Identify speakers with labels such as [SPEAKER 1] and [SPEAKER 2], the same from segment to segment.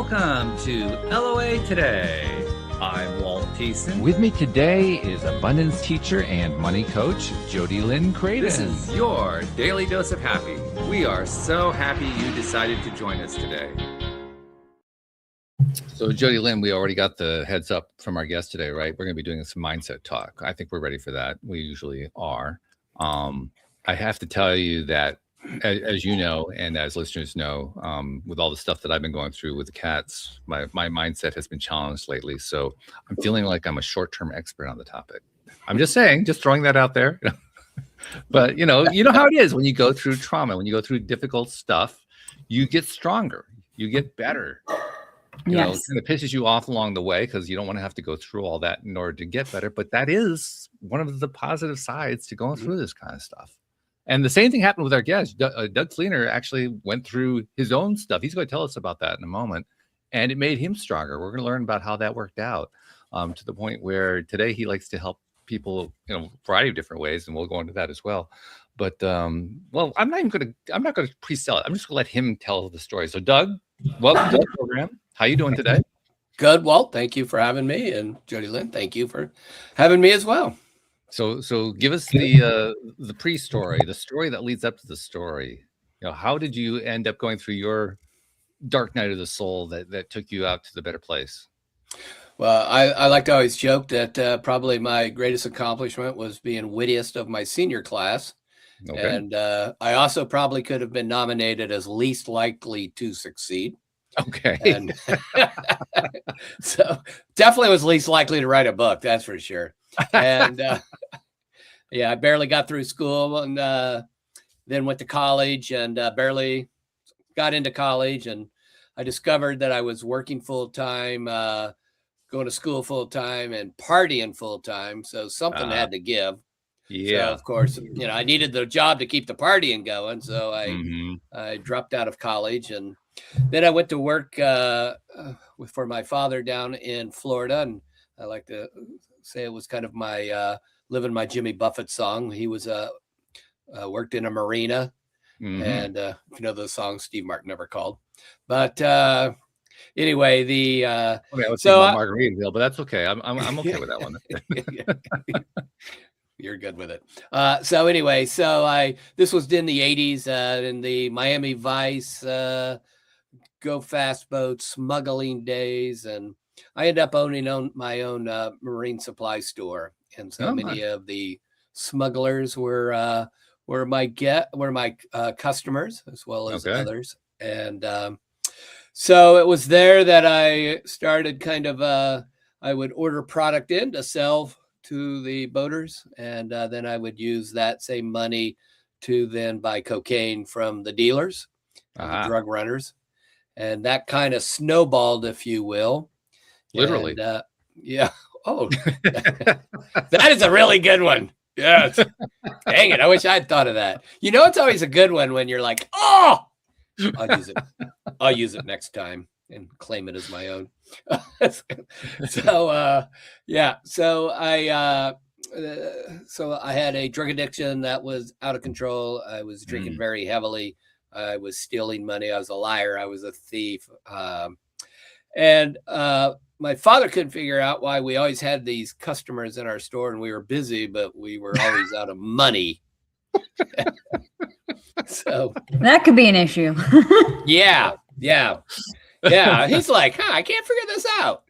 [SPEAKER 1] Welcome to LOA Today. I'm Walt Thiessen.
[SPEAKER 2] With me today is abundance teacher and money coach, Jody Lynn Creighton.
[SPEAKER 1] This is your daily dose of happy. We are so happy you decided to join us today.
[SPEAKER 3] So Jody Lynn, we already got the heads up from our guest today, right? We're going to be doing some mindset talk. I think we're ready for that. We usually are. I have to tell you that, as you know, and as listeners know, with all the stuff that I've been going through with the cats, my mindset has been challenged lately. So I'm feeling like I'm a short-term expert on the topic. I'm just saying, just throwing that out there. But you know how it is when you go through trauma, when you go through difficult stuff, you get stronger, you get better. You know, it kind of pisses you off along the way because you don't want to have to go through all that in order to get better. But that is one of the positive sides to going through this kind of stuff. And the same thing happened with our guest. Doug Fleener actually went through his own stuff. He's going to tell us about that in a moment. And it made him stronger. We're going to learn about how that worked out to the point where today he likes to help people in a variety of different ways. And we'll go into that as well. But, well, I'm not going to pre-sell it. I'm just going to let him tell the story. So, Doug, welcome to the program. How you doing today?
[SPEAKER 4] Good, Walt. Thank you for having me. And Jody Lynn, thank you for having me as well.
[SPEAKER 3] So give us the pre-story, the story that leads up to the story. You know, how did you end up going through your dark night of the soul that took you out to the better place?
[SPEAKER 4] Well, I like to always joke that probably my greatest accomplishment was being wittiest of my senior class. Okay. And I also probably could have been nominated as least likely to succeed.
[SPEAKER 3] Okay.
[SPEAKER 4] And so definitely was least likely to write a book. That's for sure. And yeah, I barely got through school and then went to college and barely got into college. And I discovered that I was working full time, going to school full time and partying full time. So something had to give. Yeah. So of course, I needed the job to keep the partying going. So I dropped out of college and then I went to work for my father down in Florida. And I like to say it was kind of my living my Jimmy Buffett song. He was worked in a marina. And if you know the song Steve Martin never called. But anyway,
[SPEAKER 3] I was so Margaritaville, but that's okay. I'm okay with that one.
[SPEAKER 4] You're good with it. So anyway, this was in the 80s in the Miami Vice go fast boat smuggling days, and I ended up owning my own marine supply store, and so many of the smugglers were my customers as well as others, and so it was there that I started kind of I would order product in to sell to the boaters, and then I would use that same money to then buy cocaine from the dealers, the drug runners. And that kind of snowballed, if you will.
[SPEAKER 3] Literally.
[SPEAKER 4] And, yeah. Oh, that is a really good one. Yes. Dang it. I wish I'd thought of that. It's always a good one when you're like, oh, I'll use it next time and claim it as my own. So, yeah. So I had a drug addiction that was out of control. I was drinking very heavily. I was stealing money. I was a liar. I was a thief. And my father couldn't figure out why we always had these customers in our store and we were busy, but we were always out of money. So
[SPEAKER 5] that could be an issue.
[SPEAKER 4] Yeah. He's like, I can't figure this out.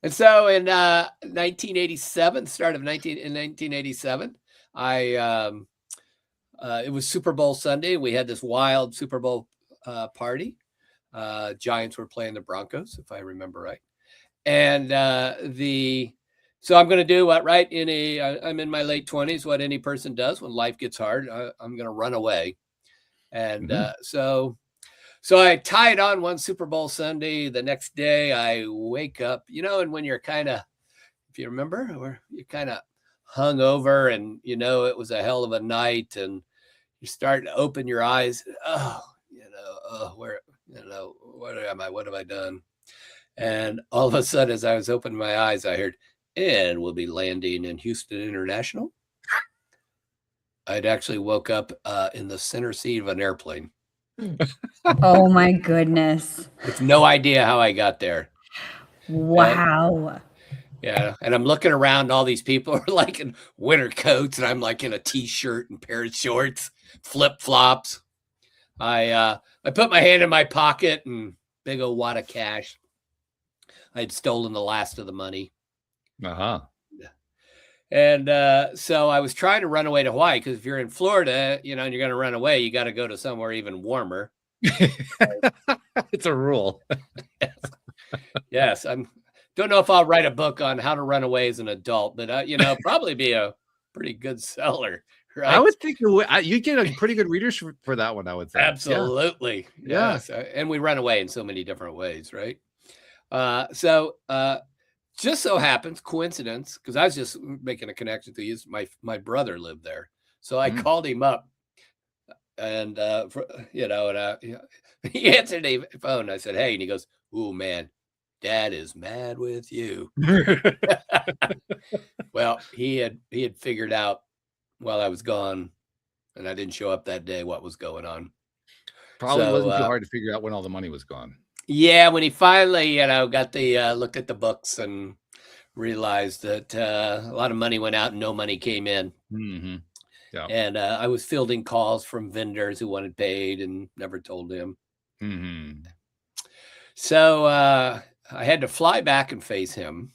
[SPEAKER 4] And so in 1987, in 1987, it was Super Bowl Sunday. We had this wild Super Bowl party. Giants were playing the Broncos, if I remember right. And so I'm going to do what, right? I'm in my late 20s, what any person does when life gets hard. I'm going to run away. And so I tied on one Super Bowl Sunday. The next day I wake up, and when you're kind of, if you remember, you're kind of hung over and, it was a hell of a night and you start to open your eyes. Where am I? What have I done? And all of a sudden, as I was opening my eyes, I heard, and we'll be landing in Houston International. I'd actually woke up in the center seat of an airplane.
[SPEAKER 5] Oh my goodness.
[SPEAKER 4] with no idea how I got there.
[SPEAKER 5] Wow.
[SPEAKER 4] Yeah, and I'm looking around, all these people are like in winter coats, and I'm like in a t-shirt and pair of shorts, flip-flops. I put my hand in my pocket and big old wad of cash. I had stolen the last of the money.
[SPEAKER 3] Uh-huh.
[SPEAKER 4] And so I was trying to run away to Hawaii, because if you're in Florida, you know, and you're going to run away, you got to go to somewhere even warmer.
[SPEAKER 3] It's a rule.
[SPEAKER 4] Yes, don't know if I'll write a book on how to run away as an adult, but you know, probably be a pretty good seller, right?
[SPEAKER 3] I would think you get a pretty good readers for that one, I would say.
[SPEAKER 4] Absolutely.
[SPEAKER 3] Yeah.
[SPEAKER 4] Yes. And we run away in so many different ways, right? So just so happens, coincidence, because I was just making a connection to you. My brother lived there. So I called him up, and you know, and he answered the phone. I said, "Hey," and he goes, "Ooh, man, Dad is mad with you." Well, he had figured out while I was gone, and I didn't show up that day, what was going on.
[SPEAKER 3] Probably
[SPEAKER 4] So,
[SPEAKER 3] wasn't too hard to figure out when all the money was gone.
[SPEAKER 4] Yeah, when he finally, you know, got the looked at the books and realized that a lot of money went out and no money came in.
[SPEAKER 3] Mm-hmm. Yeah.
[SPEAKER 4] And I was fielding calls from vendors who wanted paid and never told him.
[SPEAKER 3] Mm-hmm.
[SPEAKER 4] So I had to fly back and face him.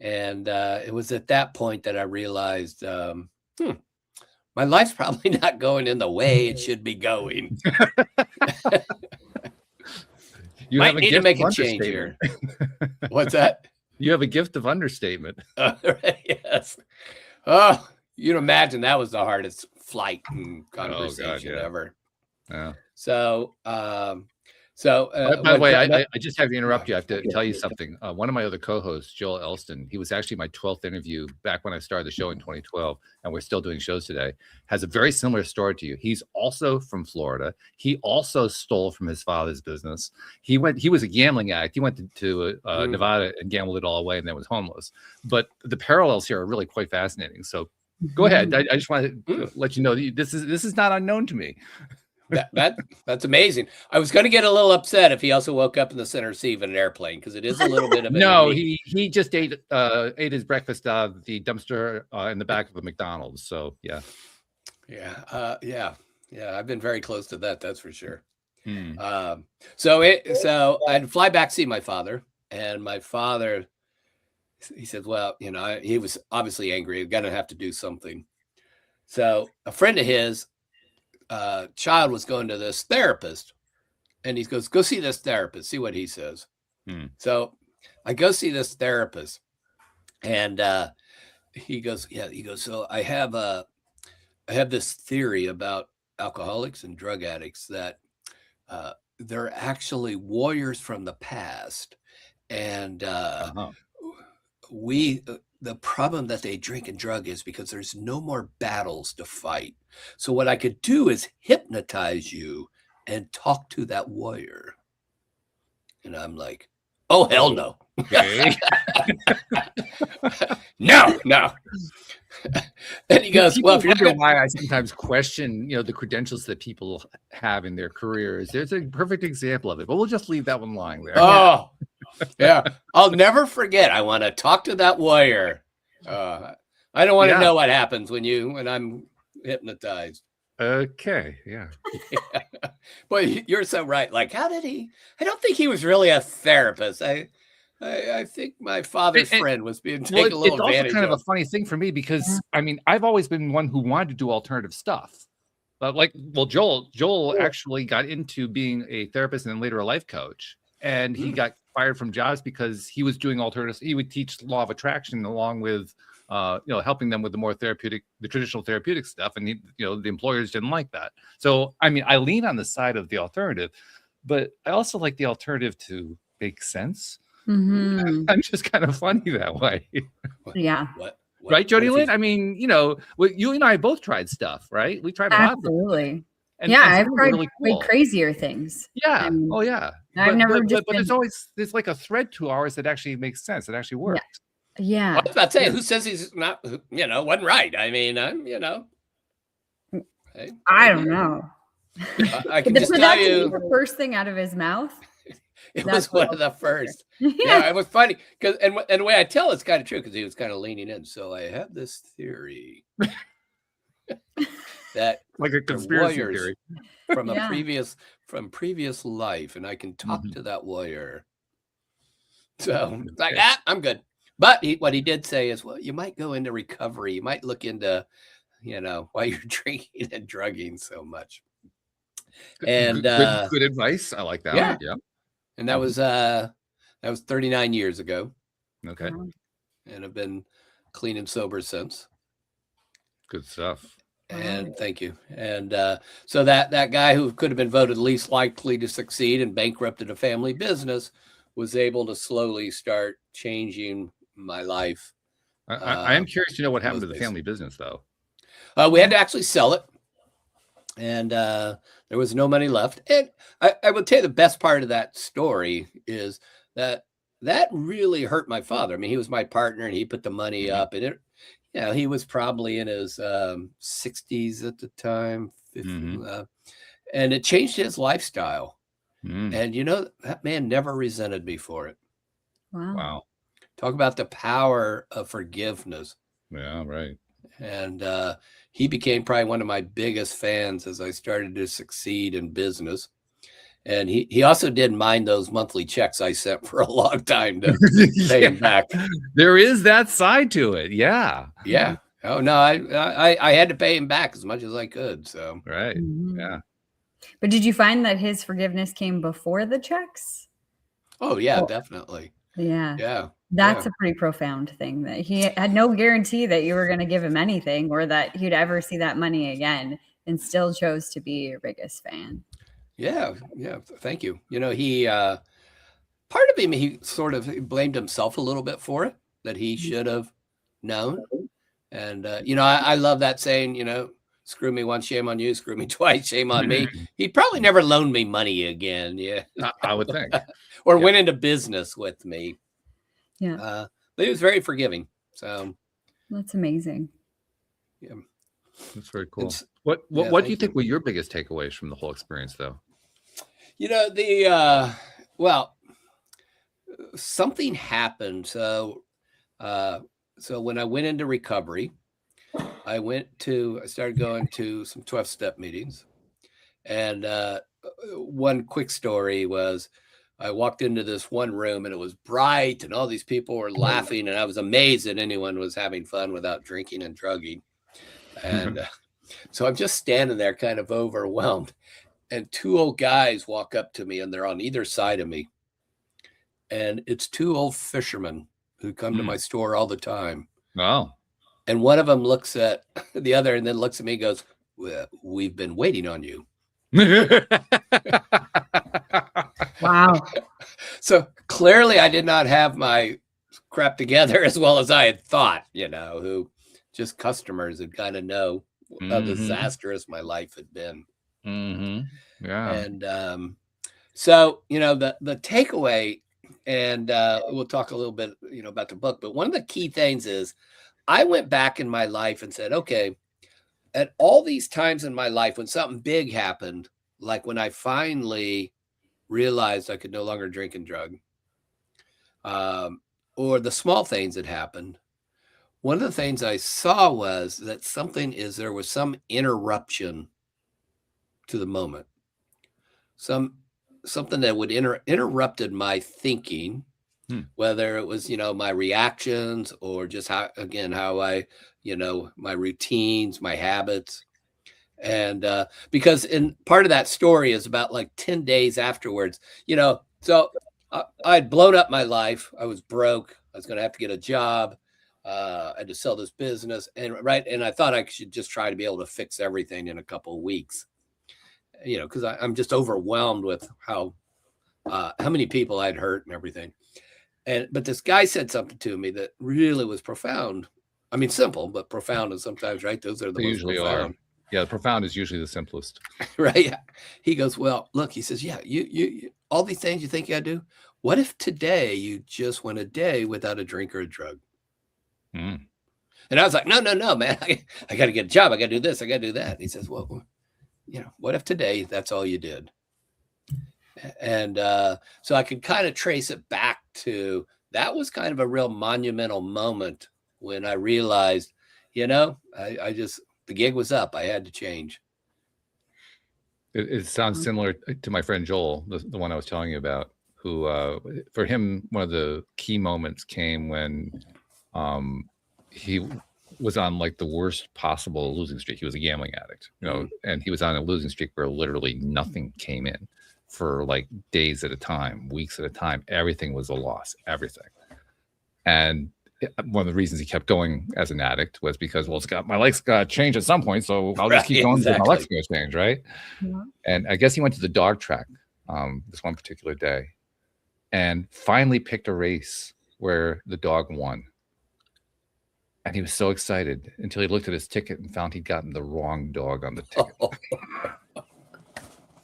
[SPEAKER 4] And it was at that point that I realized, my life's probably not going in the way it should be going.
[SPEAKER 3] You
[SPEAKER 4] Might
[SPEAKER 3] have a
[SPEAKER 4] need
[SPEAKER 3] gift
[SPEAKER 4] to make
[SPEAKER 3] of
[SPEAKER 4] a change here.
[SPEAKER 3] understatement.
[SPEAKER 4] What's that?
[SPEAKER 3] You have a gift of understatement.
[SPEAKER 4] Yes. Oh, you'd imagine that was the hardest flight and conversation ever.
[SPEAKER 3] Yeah.
[SPEAKER 4] So,
[SPEAKER 3] by the way, I just have to interrupt you. I have to tell you something. One of my other co-hosts, Joel Elston, he was actually my 12th interview back when I started the show in 2012, and we're still doing shows today, has a very similar story to you. He's also from Florida. He also stole from his father's business. He was a gambling addict. He went to Nevada and gambled it all away and then was homeless. But the parallels here are really quite fascinating. So go ahead. I just want to let you know that this is not unknown to me.
[SPEAKER 4] That's amazing. I was going to get a little upset if he also woke up in the center seat of an airplane, because it is a little bit of
[SPEAKER 3] no. He just ate his breakfast out of the dumpster in the back of a McDonald's. So yeah.
[SPEAKER 4] I've been very close to that. That's for sure. So I had to fly back to see my father, and my father, he said, "Well, you know," he was obviously angry. Going to have to do something. So a friend of his child was going to this therapist, and he goes, "Go see this therapist, see what he says." So I go see this therapist, and he goes, "So I have this theory about alcoholics and drug addicts, that they're actually warriors from the past, and the problem that they drink and drug is because there's no more battles to fight. So what I could do is hypnotize you and talk to that warrior." And I'm like, "Oh, hell no."
[SPEAKER 3] Okay.
[SPEAKER 4] No. And he goes,
[SPEAKER 3] People
[SPEAKER 4] "Well, if you're
[SPEAKER 3] wonder why I sometimes question, the credentials that people have in their careers. There's a perfect example of it, but we'll just leave that one lying there."
[SPEAKER 4] Oh, yeah. I'll never forget. I want to talk to that warrior. I don't want to know what happens when I'm hypnotized.
[SPEAKER 3] Okay. Yeah.
[SPEAKER 4] But you're so right. Like, how did he? I don't think he was really a therapist. I think my father's friend was being taken a little advantage of.
[SPEAKER 3] It's also kind of a funny thing for me, because I mean, I've always been one who wanted to do alternative stuff. But Joel actually got into being a therapist and then later a life coach, and he got fired from jobs because he was doing alternatives. He would teach law of attraction along with helping them with the traditional therapeutic stuff, and the employers didn't like that. So I mean, I lean on the side of the alternative, but I also like the alternative to make sense. I'm just kind of funny that way.
[SPEAKER 5] Yeah.
[SPEAKER 4] What
[SPEAKER 3] right, Jody Lynn? I mean, you and I both tried stuff, right? We tried a lot.
[SPEAKER 5] Absolutely.
[SPEAKER 3] And
[SPEAKER 5] I've tried
[SPEAKER 3] really
[SPEAKER 5] way crazier things.
[SPEAKER 3] Yeah.
[SPEAKER 5] I've never
[SPEAKER 3] but there's like a thread to ours that actually makes sense. It actually works.
[SPEAKER 5] Yeah.
[SPEAKER 4] I was about to say, who says he's not, wasn't right? I mean,
[SPEAKER 5] I don't know.
[SPEAKER 4] I can
[SPEAKER 5] But
[SPEAKER 4] just
[SPEAKER 5] for
[SPEAKER 4] tell
[SPEAKER 5] that to be
[SPEAKER 4] you,
[SPEAKER 5] the first thing out of his mouth.
[SPEAKER 4] it
[SPEAKER 5] That's
[SPEAKER 4] was one
[SPEAKER 5] what-
[SPEAKER 4] of the first.
[SPEAKER 5] Yeah.
[SPEAKER 4] Yeah, it was funny because, and the way I tell it's kind of true because he was kind of leaning in. So I have this theory that
[SPEAKER 3] Like a conspiracy
[SPEAKER 4] warriors
[SPEAKER 3] theory.
[SPEAKER 4] from a
[SPEAKER 5] Yeah.
[SPEAKER 4] previous life, and I can talk
[SPEAKER 3] Mhm.
[SPEAKER 4] to that warrior. So it's like,
[SPEAKER 3] Okay.
[SPEAKER 4] I'm good. But what he did say is, well, you might go into recovery. You might look into, why you're drinking and drugging so much. And
[SPEAKER 3] Good advice. I like that.
[SPEAKER 4] yeah.
[SPEAKER 3] Yeah.
[SPEAKER 4] and that was 39 years ago,
[SPEAKER 3] Okay.
[SPEAKER 5] Wow.
[SPEAKER 4] and I've been clean and sober since.
[SPEAKER 3] Good stuff.
[SPEAKER 4] And thank you. And so that guy who could have been voted least likely to succeed and bankrupted a family business was able to slowly start changing my life.
[SPEAKER 3] I am curious to know what happened to
[SPEAKER 4] those
[SPEAKER 3] the
[SPEAKER 4] days.
[SPEAKER 3] family business, though.
[SPEAKER 4] We had to actually sell it, and there was no money left. And I will tell you the best part of that story is that really hurt my father. I mean, he was my partner, and he put the money
[SPEAKER 3] Mhm.
[SPEAKER 4] up, and he was probably in his 60s at the time, 50,
[SPEAKER 3] Mhm.
[SPEAKER 4] And it changed his lifestyle.
[SPEAKER 3] Mm.
[SPEAKER 4] And that man never resented me for it.
[SPEAKER 5] Wow.
[SPEAKER 3] Wow.
[SPEAKER 4] Talk about the power of forgiveness.
[SPEAKER 3] Yeah. Right.
[SPEAKER 4] And he became probably one of my biggest fans as I started to succeed in business. And he also didn't mind those monthly checks I sent for a long time to pay him back.
[SPEAKER 3] There is that side to it. Yeah.
[SPEAKER 4] Yeah. Oh no, I had to pay him back as much as I could. So
[SPEAKER 3] Right.
[SPEAKER 5] Mhm.
[SPEAKER 3] Yeah.
[SPEAKER 5] But did you find that his forgiveness came before the checks?
[SPEAKER 4] oh yeah,
[SPEAKER 5] Oh.
[SPEAKER 4] definitely.
[SPEAKER 5] Yeah.
[SPEAKER 4] Yeah.
[SPEAKER 5] That's
[SPEAKER 4] yeah.
[SPEAKER 5] a pretty profound thing, that he had no guarantee that you were going to give him anything or that he'd ever see that money again, and still chose to be your biggest fan.
[SPEAKER 4] Yeah. Thank you. He part of him, he sort of blamed himself a little bit for it, that he should have known. And I love that saying, screw me once, shame on you, screw me twice, shame on me. He'd probably never loaned me money again. Yeah.
[SPEAKER 3] I would think.
[SPEAKER 4] Or
[SPEAKER 3] Yeah.
[SPEAKER 4] went into business with me.
[SPEAKER 5] Yeah.
[SPEAKER 4] But he was very forgiving. So
[SPEAKER 5] That's amazing.
[SPEAKER 4] yeah.
[SPEAKER 3] That's very cool.
[SPEAKER 4] It's-
[SPEAKER 3] What
[SPEAKER 4] yeah,
[SPEAKER 3] do you
[SPEAKER 4] thank
[SPEAKER 3] think
[SPEAKER 4] you.
[SPEAKER 3] were your biggest takeaways from the whole experience, though?
[SPEAKER 4] Something happened. So when I went into recovery, I started going to some 12-step meetings. And one quick story was I walked into this one room and it was bright and all these people were laughing, and I was amazed that anyone was having fun without drinking and drugging. And so I'm just standing there kind of overwhelmed, and two old guys walk up to me, and they're on either side of me. And it's two old fishermen who come to my store all the time.
[SPEAKER 3] Oh.
[SPEAKER 4] And one of them looks at the other and then looks at me and goes, well, we've been waiting on you.
[SPEAKER 5] Wow.
[SPEAKER 4] So clearly I did not have my crap together as well as I had thought, who just customers had kind of know how
[SPEAKER 3] Mhm.
[SPEAKER 4] disastrous my life had been.
[SPEAKER 3] Mm-hmm. Yeah.
[SPEAKER 4] And so, the takeaway, and we'll talk a little bit, about the book, but one of the key things is I went back in my life and said, okay, at all these times in my life when something big happened, like when I finally realized I could no longer drink and drug, or the small things that happened, one of the things I saw was that there was some interruption to the moment, something that would interrupted my thinking, whether it was, my reactions or just how I, my routines, my habits. And because in part of that story is about like 10 days afterwards, so I'd blown up my life. I was broke. I was going to have to get a job. I had to sell this business. And I thought I should just try to be able to fix everything in a couple of weeks, because I'm just overwhelmed with how many people I'd hurt and everything. But this guy said something to me that really was profound. I mean, simple, but profound. And sometimes, right, those are the
[SPEAKER 3] They
[SPEAKER 4] most
[SPEAKER 3] usually
[SPEAKER 4] profound.
[SPEAKER 3] are. Yeah, the profound is usually the simplest.
[SPEAKER 4] Right. Yeah. He goes, well, look, he says, yeah, you all these things you think you gotta do. What if today you just went a day without a drink or a drug?
[SPEAKER 3] Mm.
[SPEAKER 4] And I was like, no, man, I got to get a job. I got to do this. I got to do that. And he says, well, what if today that's all you did? And so I could kind of trace it back to that was kind of a real monumental moment when I realized, I just, the gig was up. I had to change.
[SPEAKER 3] It sounds similar to my friend Joel, the one I was telling you about, who for him, one of the key moments came when he was on like the worst possible losing streak. He was a gambling addict, and he was on a losing streak where literally nothing came in for like days at a time, weeks at a time. Everything was a loss, everything. And one of the reasons he kept going as an addict was because, well, my life's got to change at some point, so I'll just keep going until my life's going to change, right? Yeah. And I guess he went to the dog track this one particular day and finally picked a race where the dog won. And he was so excited until he looked at his ticket and found he'd gotten the wrong dog on the ticket.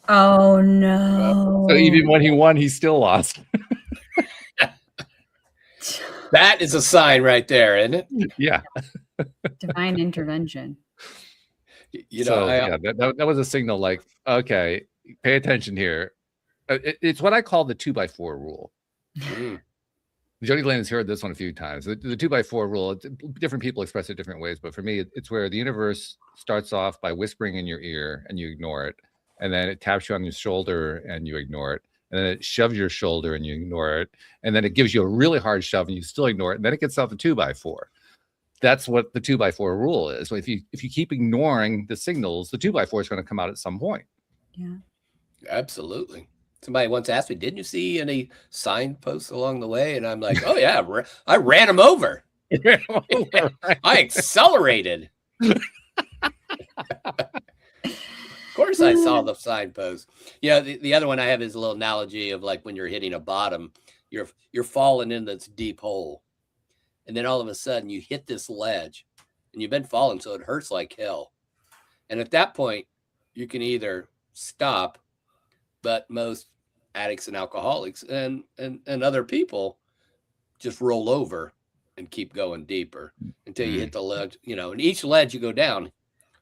[SPEAKER 5] Oh, no.
[SPEAKER 3] So even when he won, he still lost.
[SPEAKER 4] That is a sign right there, isn't it?
[SPEAKER 3] Yeah.
[SPEAKER 5] Divine intervention.
[SPEAKER 3] That was a signal like, okay, pay attention here. It's what I call the 2x4 rule. Jody Lynn has heard this one a few times. The 2x4 rule, different people express it different ways, but for me, it's where the universe starts off by whispering in your ear and you ignore it. And then it taps you on your shoulder and you ignore it. And then it shoves your shoulder and you ignore it. And then it gives you a really hard shove and you still ignore it. And then it gets off the 2x4. That's what the 2x4 rule is. So if you keep ignoring the signals, the 2x4 is going to come out at some point.
[SPEAKER 5] Yeah.
[SPEAKER 4] Absolutely. Somebody once asked me, didn't you see any signposts along the way? And I'm like, oh yeah, I ran them over.
[SPEAKER 3] Right.
[SPEAKER 4] I accelerated. Of course I saw the signposts. The other one I have is a little analogy of like when you're hitting a bottom, you're falling in this deep hole. And then all of a sudden you hit this ledge and you've been falling, so it hurts like hell. And at that point, you can either stop, but most addicts and alcoholics and other people just roll over and keep going deeper until you hit the ledge, and each ledge you go down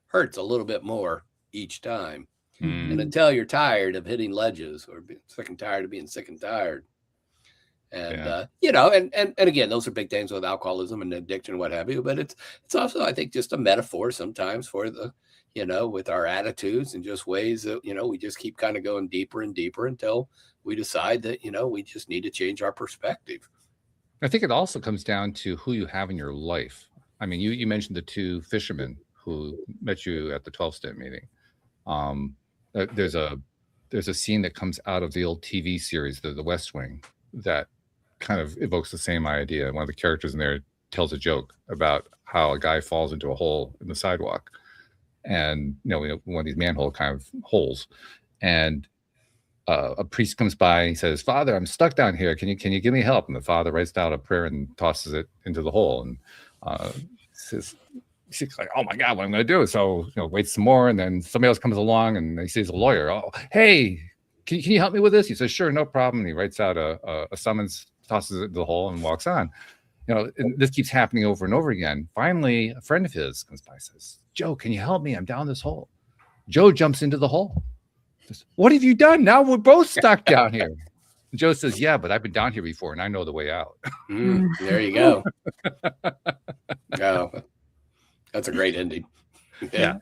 [SPEAKER 4] hurts a little bit more each time. And until you're tired of hitting ledges or sick and tired of being sick and tired. And, and again, those are big things with alcoholism and addiction and what have you, but it's also, I think, just a metaphor sometimes for the, with our attitudes and just ways that, we just keep kind of going deeper and deeper until we decide that, we just need to change our perspective.
[SPEAKER 3] I think it also comes down to who you have in your life. I mean, you mentioned the two fishermen who met you at the 12-step meeting. There's a scene that comes out of the old TV series, the West Wing, that kind of evokes the same idea. One of the characters in there tells a joke about how a guy falls into a hole in the sidewalk, and one of these manhole kind of holes, and a priest comes by and he says, "Father, I'm stuck down here. Can you give me help?" And the father writes down a prayer and tosses it into the hole, and says, she's like, "Oh my God, what am I going to do?" So waits some more, and then somebody else comes along and he sees a lawyer. "Oh, hey, can you help me with this?" He says, "Sure, no problem." And he writes out a summons, tosses it into the hole, and walks on. And this keeps happening over and over again. Finally, a friend of his comes by and says, "Joe, can you help me? I'm down this hole." Joe jumps into the hole. Says, "What have you done? Now we're both stuck down here." And Joe says, "Yeah, but I've been down here before and I know the way out."
[SPEAKER 4] There you go. Oh, that's a great ending.
[SPEAKER 3] Yeah.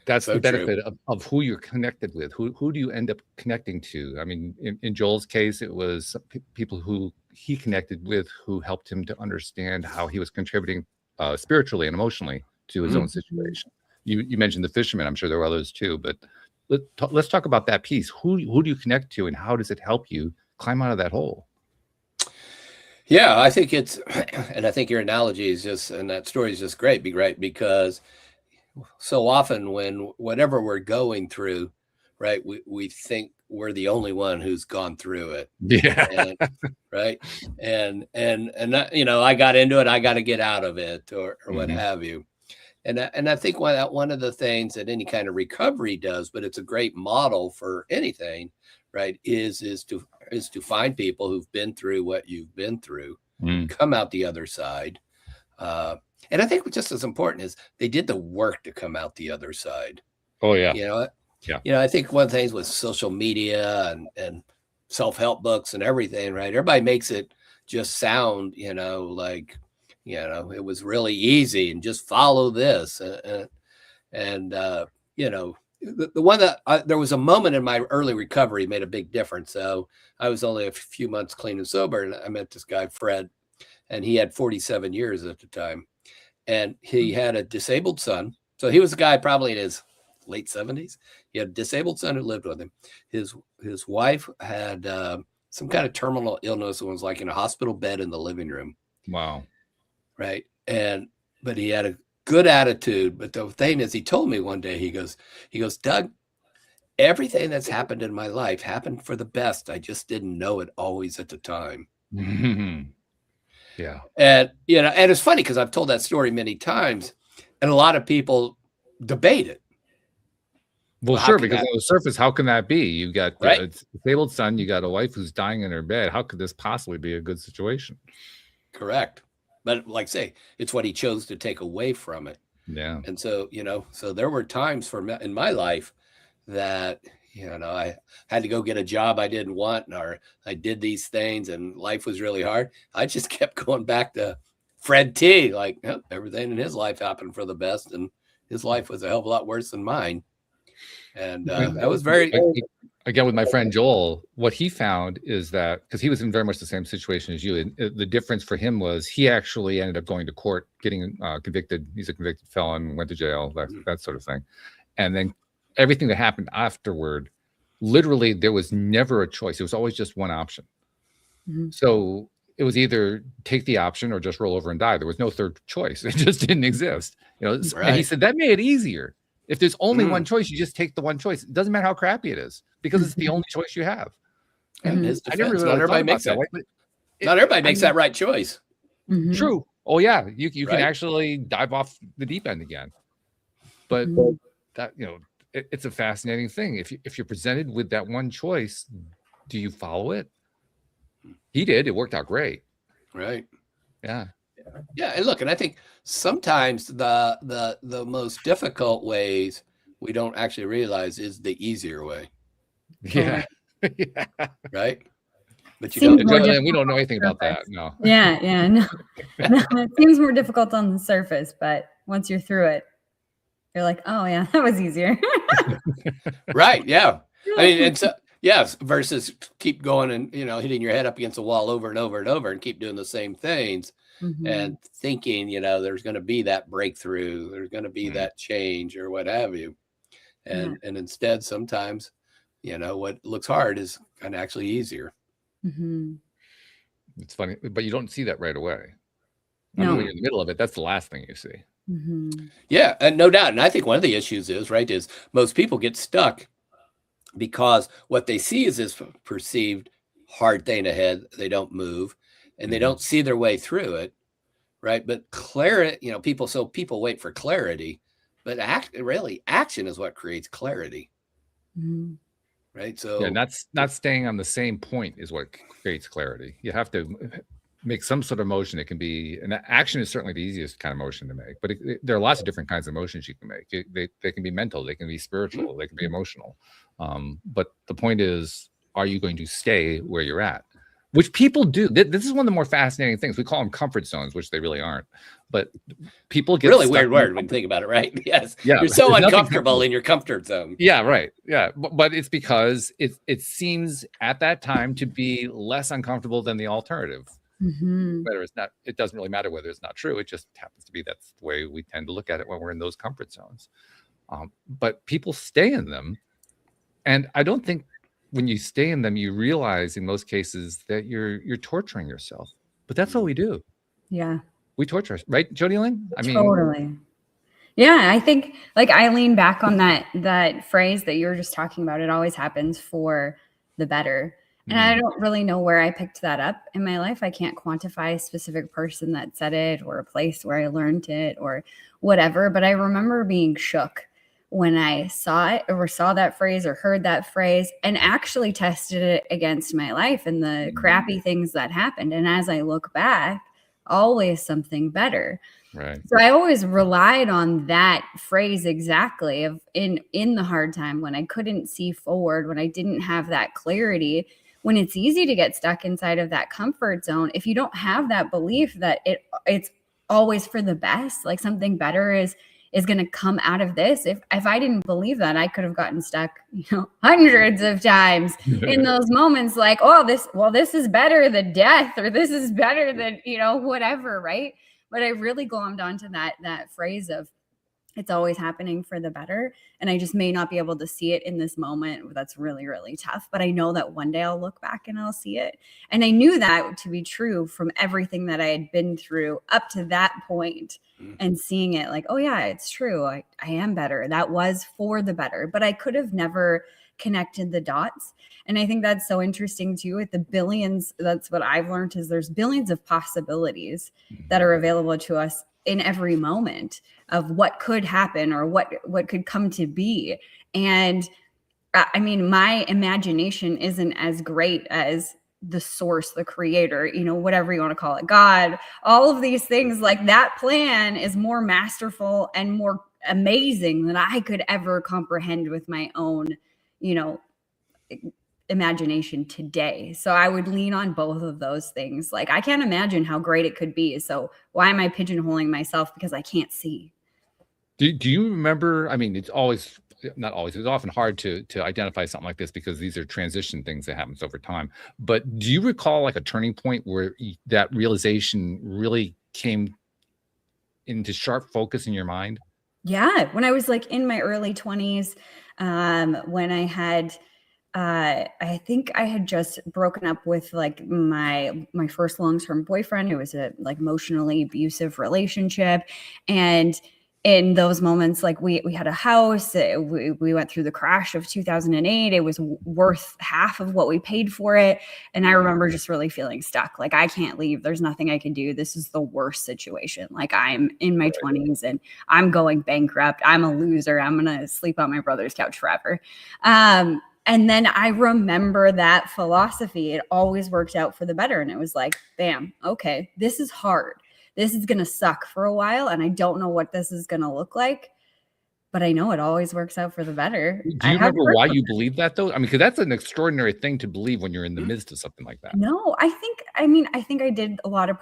[SPEAKER 3] That's
[SPEAKER 4] So
[SPEAKER 3] the benefit of who you're connected with. Who do you end up connecting to? I mean, in Joel's case, it was people who he connected with who helped him to understand how he was contributing spiritually and emotionally to his own situation. You mentioned the fisherman. I'm sure there were others too, but let's talk about that piece. Who do you connect to, and how does it help you climb out of that hole?
[SPEAKER 4] Yeah, I think and I think your analogy is and that story is just great, because so often when whatever we're going through, right, we think we're the only one who's gone through it.
[SPEAKER 3] Yeah.
[SPEAKER 4] Right. And I got into it, I got to get out of it or what have you. And I think one of the things that any kind of recovery does, but it's a great model for anything, right, is to find people who've been through what you've been through, come out the other side. And I think just as important is they did the work to come out the other side.
[SPEAKER 3] Oh yeah.
[SPEAKER 4] You know,
[SPEAKER 3] Yeah.
[SPEAKER 4] I think one of the things with social media and self-help books and everything, right? Everybody makes it just sound, like, it was really easy and just follow this. And the one that there was a moment in my early recovery made a big difference. So I was only a few months clean and sober, and I met this guy, Fred, and he had 47 years at the time. And he had a disabled son. So he was a guy probably in his late 70s. He had a disabled son who lived with him. His wife had some kind of terminal illness and was like in a hospital bed in the living room.
[SPEAKER 3] Wow.
[SPEAKER 4] Right. But he had a good attitude. But the thing is, he told me one day, he goes, Doug, everything that's happened in my life happened for the best. I just didn't know it always at the time.
[SPEAKER 3] Yeah.
[SPEAKER 4] And, and it's funny because I've told that story many times and a lot of people debate it.
[SPEAKER 3] Well, sure, because on the surface, how can that be? You've got a disabled son, you got a wife who's dying in her bed. How could this possibly be a good situation?
[SPEAKER 4] Correct. But like I say, it's what he chose to take away from it.
[SPEAKER 3] Yeah.
[SPEAKER 4] And so, so there were times in my life that, I had to go get a job I didn't want, or I did these things and life was really hard. I just kept going back to Fred T. Like, everything in his life happened for the best, and his life was a hell of a lot worse than mine. And that was very...
[SPEAKER 3] Again, with my friend Joel, what he found is that, because he was in very much the same situation as you, and the difference for him was he actually ended up going to court, getting convicted. He's a convicted felon, went to jail, that sort of thing. And then everything that happened afterward, literally, there was never a choice. It was always just one option. Mm-hmm. So it was either take the option or just roll over and die. There was no third choice. It just didn't exist. Right. And he said that made it easier. If there's only one choice, you just take the one choice. It doesn't matter how crappy it is, because it's the only choice you have.
[SPEAKER 4] And his defense, not everybody makes that. Not everybody makes that right choice.
[SPEAKER 5] Mm-hmm.
[SPEAKER 3] True. Oh yeah, you can actually dive off the deep end again. But that it's a fascinating thing. If you're presented with that one choice, do you follow it? He did. It worked out great.
[SPEAKER 4] Right.
[SPEAKER 3] Yeah.
[SPEAKER 4] Yeah. And look, and I think sometimes the most difficult ways we don't actually realize is the easier way.
[SPEAKER 3] Yeah. Yeah.
[SPEAKER 4] Right. But
[SPEAKER 3] we don't know anything about that. No.
[SPEAKER 5] Yeah. No, it seems more difficult on the surface, but once you're through it, you're like, oh yeah, that was easier.
[SPEAKER 4] Right. Yeah. I mean, and so, yes, versus keep going and, hitting your head up against the wall over and over and over and keep doing the same things and thinking, there's going to be that breakthrough. There's going to be that change or what have you. And instead, sometimes, what looks hard is kind of actually easier.
[SPEAKER 5] Mm-hmm.
[SPEAKER 3] It's funny, but you don't see that right away.
[SPEAKER 5] No.
[SPEAKER 3] I mean, when you're in the middle of it, that's the last thing you see.
[SPEAKER 5] Mm-hmm.
[SPEAKER 4] Yeah, and no doubt. And I think one of the issues is most people get stuck because what they see is this perceived hard thing ahead. They don't move and they don't see their way through it. Right. But clarity, people wait for clarity, but action is what creates clarity.
[SPEAKER 5] Mm-hmm.
[SPEAKER 4] Right. So
[SPEAKER 3] not staying on the same point is what creates clarity. You have to make some sort of motion. It can be, and action is certainly the easiest kind of motion to make, but there are lots of different kinds of motions you can make. They can be mental, they can be spiritual, they can be emotional. But the point is, are you going to stay where you're at? Which people do. This is one of the more fascinating things. We call them comfort zones, which they really aren't. But people get
[SPEAKER 4] really weird word when you think about it, right? Yes. Yeah. You're so uncomfortable in your comfort zone.
[SPEAKER 3] Yeah, right. Yeah. But it's because it seems at that time to be less uncomfortable than the alternative.
[SPEAKER 5] Mm-hmm.
[SPEAKER 3] Whether it's not, it doesn't really matter whether it's not true. It just happens to be that's the way we tend to look at it when we're in those comfort zones. But people stay in them. And I don't think when you stay in them, you realize in most cases that you're torturing yourself. But that's what we do.
[SPEAKER 5] Yeah.
[SPEAKER 3] We torture, right, Jody Lynn? I mean,
[SPEAKER 5] totally. Yeah, I think I lean back on that phrase that you were just talking about. It always happens for the better. And I don't really know where I picked that up in my life. I can't quantify a specific person that said it or a place where I learned it or whatever. But I remember being shook when I saw it or saw that phrase or heard that phrase and actually tested it against my life and the crappy things that happened. And as I look back always something better.
[SPEAKER 3] Right.
[SPEAKER 5] So I always relied on that phrase exactly of in the hard time, when I couldn't see forward, when I didn't have that clarity, when it's easy to get stuck inside of that comfort zone. If you don't have that belief that it's always for the best, like something better is going to come out of this. If I didn't believe that, I could have gotten stuck, hundreds of times in those moments, like, oh, this is better than death, or this is better than, whatever. Right. But I really glommed onto that phrase of it's always happening for the better. And I just may not be able to see it in this moment. That's really, really tough. But I know that one day I'll look back and I'll see it. And I knew that to be true from everything that I had been through up to that point, and seeing it like, oh yeah, it's true. I am better. That was for the better. But I could have never connected the dots. And I think that's so interesting too, with the billions. That's what I've learned, is there's billions of possibilities that are available to us in every moment of what could happen or what could come to be. And I mean, my imagination isn't as great as the source, the creator, whatever you want to call it, God, all of these things. Like, that plan is more masterful and more amazing than I could ever comprehend with my own, imagination today. So I would lean on both of those things. Like, I can't imagine how great it could be. So why am I pigeonholing myself because I can't see?
[SPEAKER 3] Do you remember? I mean, it's often hard to identify something like this because these are transition things that happens over time. But do you recall like a turning point where that realization really came into sharp focus in your mind?
[SPEAKER 5] Yeah. When I was like in my early 20s, when I had, I think I had just broken up with like my first long-term boyfriend. It was a like emotionally abusive relationship. And in those moments, like we had a house, we went through the crash of 2008. It was worth half of what we paid for it. And I remember just really feeling stuck. Like, I can't leave. There's nothing I can do. This is the worst situation. Like, I'm in my 20s and I'm going bankrupt. I'm a loser. I'm going to sleep on my brother's couch forever. And then I remember that philosophy. It always worked out for the better. And it was like, bam, okay, this is hard. This is going to suck for a while. And I don't know what this is going to look like, but I know it always works out for the better.
[SPEAKER 3] Do you remember why you believe that though? I mean, because that's an extraordinary thing to believe when you're in the midst of something like that.
[SPEAKER 5] No, I think I did a lot of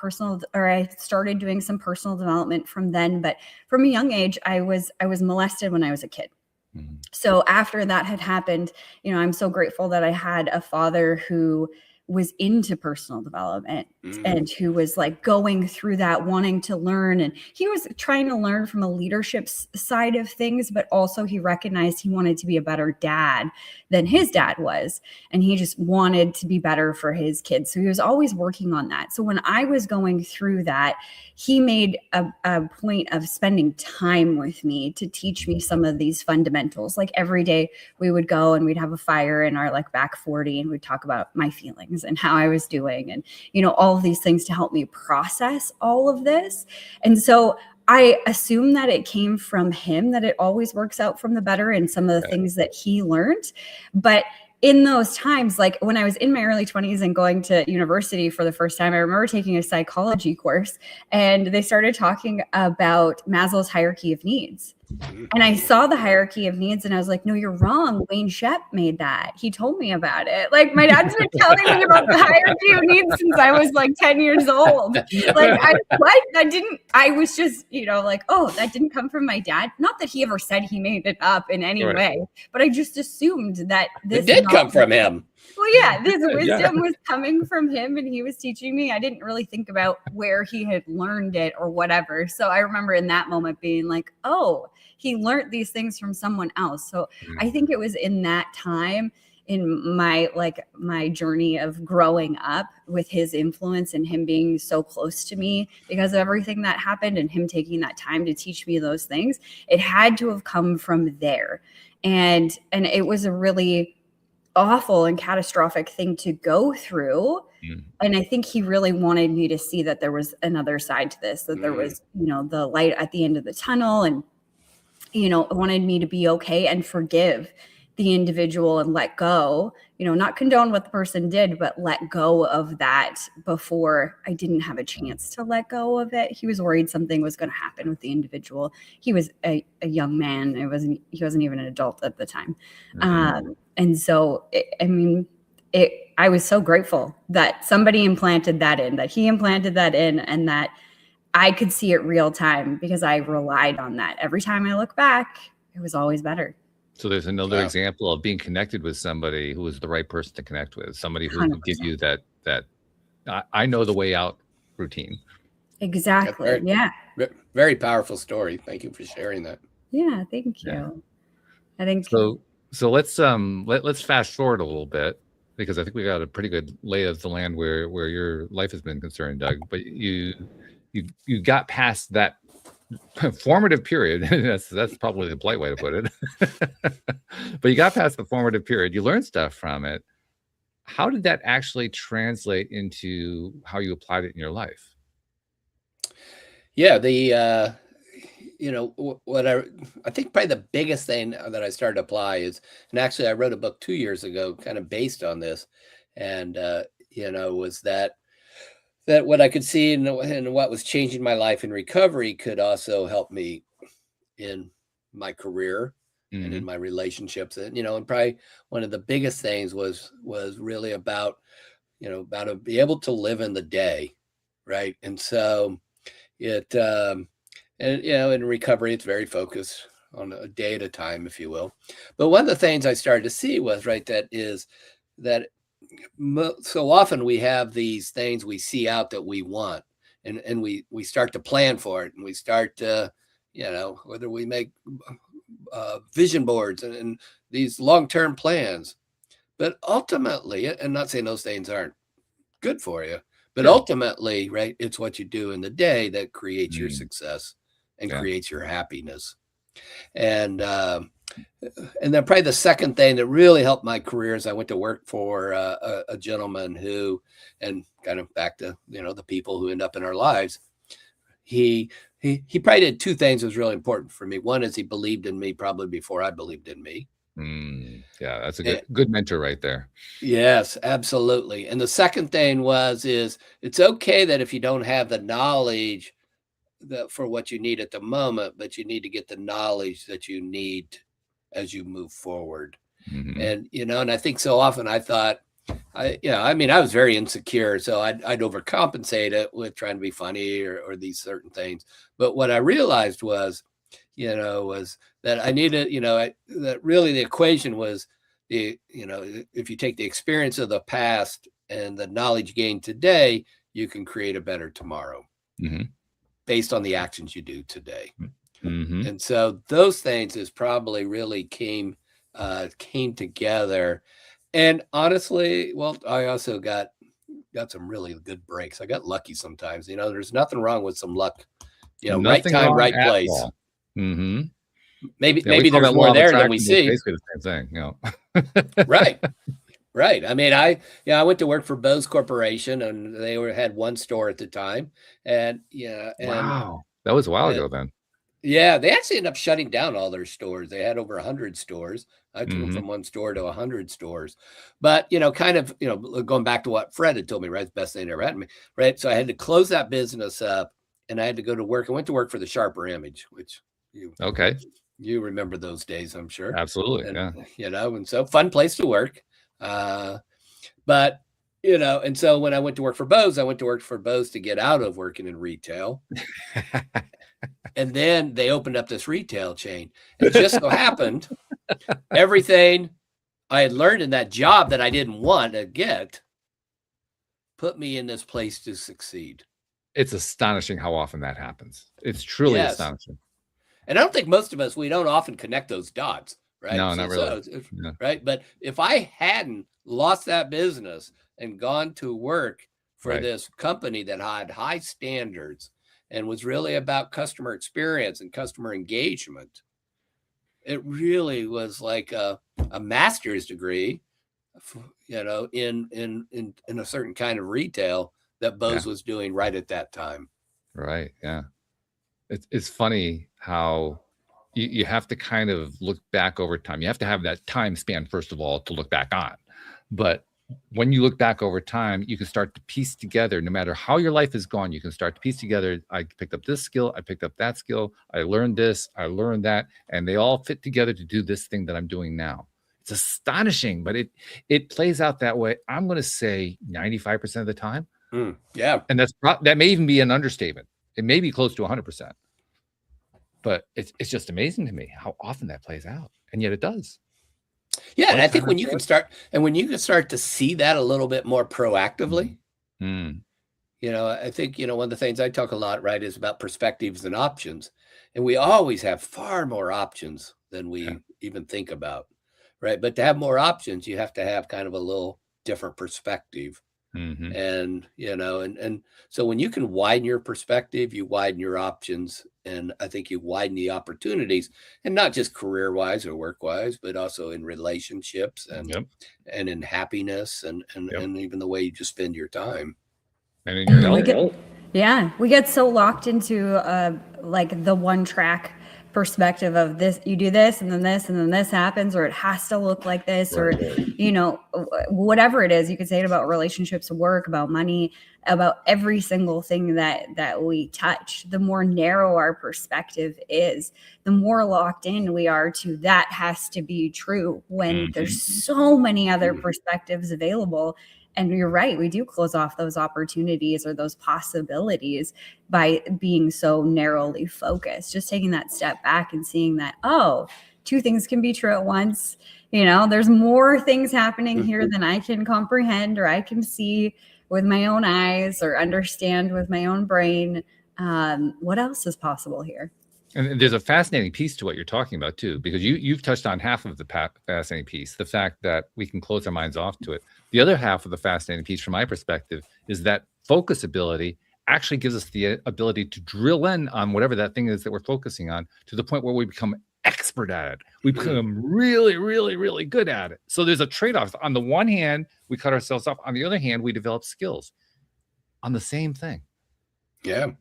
[SPEAKER 5] I started doing some personal development from then, but from a young age, I was molested when I was a kid. Mm-hmm. So after that had happened, I'm so grateful that I had a father who was into personal development and who was like going through that, wanting to learn. And he was trying to learn from a leadership side of things, but also he recognized he wanted to be a better dad than his dad was. And he just wanted to be better for his kids. So he was always working on that. So when I was going through that, he made a point of spending time with me to teach me some of these fundamentals. Like every day we would go and we'd have a fire in our like back 40 and we'd talk about my feelings and how I was doing and, all of these things to help me process all of this. And so I assume that it came from him, that it always works out from the better in some of the things that he learned. But in those times, like when I was in my early 20s and going to university for the first time, I remember taking a psychology course and they started talking about Maslow's hierarchy of needs. And I saw the hierarchy of needs and I was like, no, you're wrong. Wayne Shep made that. He told me about it. Like my dad's been telling me about the hierarchy of needs since I was like 10 years old. Like I was just, like, oh, that didn't come from my dad. Not that he ever said he made it up in any way, but I just assumed that this
[SPEAKER 4] did come from him.
[SPEAKER 5] Well, yeah, this wisdom was coming from him and he was teaching me. I didn't really think about where he had learned it or whatever. So I remember in that moment being like, oh, he learned these things from someone else. So I think it was in that time in my journey of growing up with his influence and him being so close to me because of everything that happened and him taking that time to teach me those things. It had to have come from there. And it was a really awful and catastrophic thing to go through. And I think he really wanted me to see that there was another side to this, that there was, the light at the end of the tunnel and, wanted me to be okay and forgive the individual and let go not condone what the person did, but let go of that before I didn't have a chance to let go of it. He was worried something was going to happen with the individual. He was a young man. He wasn't even an adult at the time. And so, I was so grateful that somebody implanted that in, that he implanted that in, and that I could see it real time because I relied on that. Every time I look back, it was always better.
[SPEAKER 3] So there's another example of being connected with somebody who is the right person to connect with, somebody who 100%. Can give you that I know the way out routine.
[SPEAKER 5] Exactly.
[SPEAKER 4] Very powerful story. Thank you for sharing that.
[SPEAKER 5] Yeah, thank you.
[SPEAKER 3] Yeah.
[SPEAKER 5] I think
[SPEAKER 3] so. Let's fast forward a little bit, because I think we got a pretty good lay of the land where your life has been concerned, Doug. But you got past that formative period. that's probably the polite way to put it. But you got past the formative period. You learned stuff from it. How did that actually translate into how you applied it in your life?
[SPEAKER 4] Yeah, what I think probably the biggest thing that I started to apply is, and actually I wrote a book 2 years ago kind of based on this, and was that what I could see and what was changing my life in recovery could also help me in my career and in my relationships. And probably one of the biggest things was really about to be able to live in the day, right? And so it and in recovery it's very focused on a day at a time, if you will. But one of the things I started to see was that so often we have these things we see out that we want, and we start to plan for it, and we start to whether we make vision boards and these long-term plans. But ultimately, and not saying those things aren't good for you, but ultimately, right, it's what you do in the day that creates your success and creates your happiness. And then probably the second thing that really helped my career is I went to work for a gentleman who, and kind of back to the people who end up in our lives, he probably did two things that was really important for me. One is he believed in me probably before I believed in me.
[SPEAKER 3] Yeah, that's a good mentor right there.
[SPEAKER 4] Yes, absolutely. And the second thing is it's okay that if you don't have the knowledge for what you need at the moment, but you need to get the knowledge that you need as you move forward. And and I think so often I thought I was very insecure, so I'd overcompensate it with trying to be funny or these certain things. But what I realized was that I needed, that really the equation was if you take the experience of the past and the knowledge gained today, you can create a better tomorrow based on the actions you do today. And so those things is probably really came together. And honestly, well, I also got some really good breaks. I got lucky sometimes. There's nothing wrong with some luck. Right time, right place. Maybe there's more there than we see.
[SPEAKER 3] Basically the same thing.
[SPEAKER 4] Right. I mean, I went to work for Bose Corporation, and they had one store at the time. And
[SPEAKER 3] wow, that was a while ago then.
[SPEAKER 4] Yeah, they actually ended up shutting down all their stores. They had over 100 stores. I took them from one store to 100 stores. But, kind of, going back to what Fred had told me, right? The best thing they ever had to me, right? So I had to close that business up, and I had to go to work. I went to work for the Sharper Image, which you remember those days, I'm sure.
[SPEAKER 3] Absolutely,
[SPEAKER 4] and, and so fun place to work. But, and so when I went to work for Bose, to get out of working in retail. And then they opened up this retail chain. It just so happened everything I had learned in that job that I didn't want to get put me in this place to succeed.
[SPEAKER 3] It's astonishing how often that happens. It's truly astonishing.
[SPEAKER 4] And I don't think most of us, we don't often connect those dots, right?
[SPEAKER 3] No, not really.
[SPEAKER 4] Right. But if I hadn't lost that business and gone to work for this company that had high standards and was really about customer experience and customer engagement, it really was like a master's degree, in a certain kind of retail that Bose was doing right at that time.
[SPEAKER 3] Right. Yeah. It's funny how you have to kind of look back over time. You have to have that time span, first of all, to look back on. But when you look back over time, you can start to piece together, no matter how your life has gone, you can start to piece together. I picked up this skill. I picked up that skill. I learned this. I learned that. And they all fit together to do this thing that I'm doing now. It's astonishing, but it plays out that way. I'm going to say 95% of the time.
[SPEAKER 4] Yeah.
[SPEAKER 3] And that may even be an understatement. It may be close to 100%. But it's just amazing to me how often that plays out. And yet it does.
[SPEAKER 4] Yeah, and I think when you can start to see that a little bit more proactively, I think, one of the things I talk a lot, right, is about perspectives and options. And we always have far more options than we even think about, right? But to have more options, you have to have kind of a little different perspective. And, and so when you can widen your perspective, you widen your options. And I think you widen the opportunities, and not just career wise or work wise, but also in relationships and in happiness and even the way you just spend your time.
[SPEAKER 3] And in your health.
[SPEAKER 5] We get so locked into like the one track perspective of this, you do this and then this happens, or it has to look like this, or whatever it is. You could say it about relationships, work, about money, about every single thing that we touch. The more narrow our perspective is, the more locked in we are to that has to be true, when there's so many other perspectives available. And you're right, we do close off those opportunities or those possibilities by being so narrowly focused. Just taking that step back and seeing that, two things can be true at once. There's more things happening here than I can comprehend, or I can see with my own eyes, or understand with my own brain. What else is possible here?
[SPEAKER 3] And there's a fascinating piece to what you're talking about too, because you've touched on half of the fascinating piece, the fact that we can close our minds off to it. The other half of the fascinating piece, from my perspective, is that focus ability actually gives us the ability to drill in on whatever that thing is that we're focusing on, to the point where we become expert at it. We become really, really, really good at it. So there's a trade-off. On the one hand, we cut ourselves off. On the other hand, we develop skills on the same thing.
[SPEAKER 4] Yeah.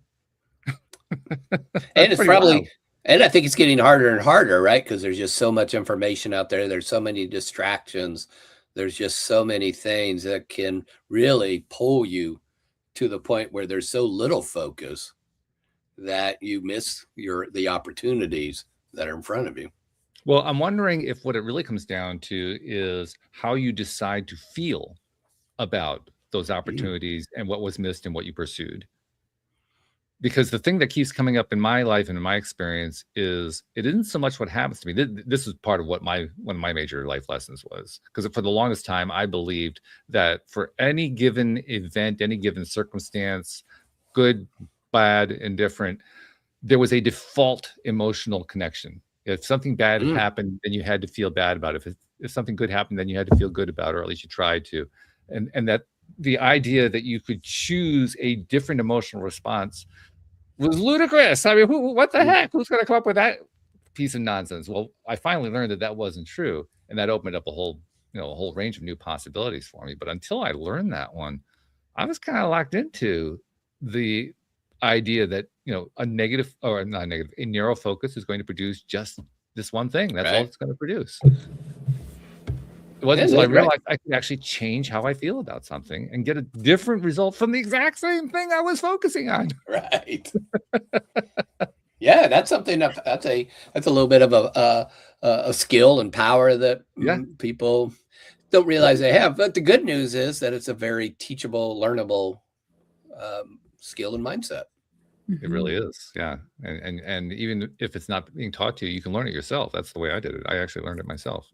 [SPEAKER 4] And it's probably wild. And I think it's getting harder and harder, right? Because there's just so much information out there. There's so many distractions. There's just so many things that can really pull you to the point where there's so little focus that you miss the opportunities that are in front of you.
[SPEAKER 3] Well, I'm wondering if what it really comes down to is how you decide to feel about those opportunities and what was missed and what you pursued. Because the thing that keeps coming up in my life and in my experience is, it isn't so much what happens to me. This is part of what one of my major life lessons was. Because for the longest time, I believed that for any given event, any given circumstance, good, bad, indifferent, there was a default emotional connection. If something bad happened, then you had to feel bad about it. If something good happened, then you had to feel good about it, or at least you tried to. And that the idea that you could choose a different emotional response was ludicrous. I mean, what the heck? Who's going to come up with that piece of nonsense? Well, I finally learned that wasn't true, and that opened up a whole range of new possibilities for me. But until I learned that one, I was kind of locked into the idea that a negative, or not negative, a narrow focus is going to produce just this one thing. That's all it's going to produce. It wasn't until I realized I could actually change how I feel about something and get a different result from the exact same thing I was focusing on.
[SPEAKER 4] Right. Yeah, that's something that's a little bit of a skill and power that people don't realize they have. But the good news is that it's a very teachable, learnable skill and mindset.
[SPEAKER 3] It really is. Yeah. And even if it's not being taught to you, you can learn it yourself. That's the way I did it. I actually learned it myself.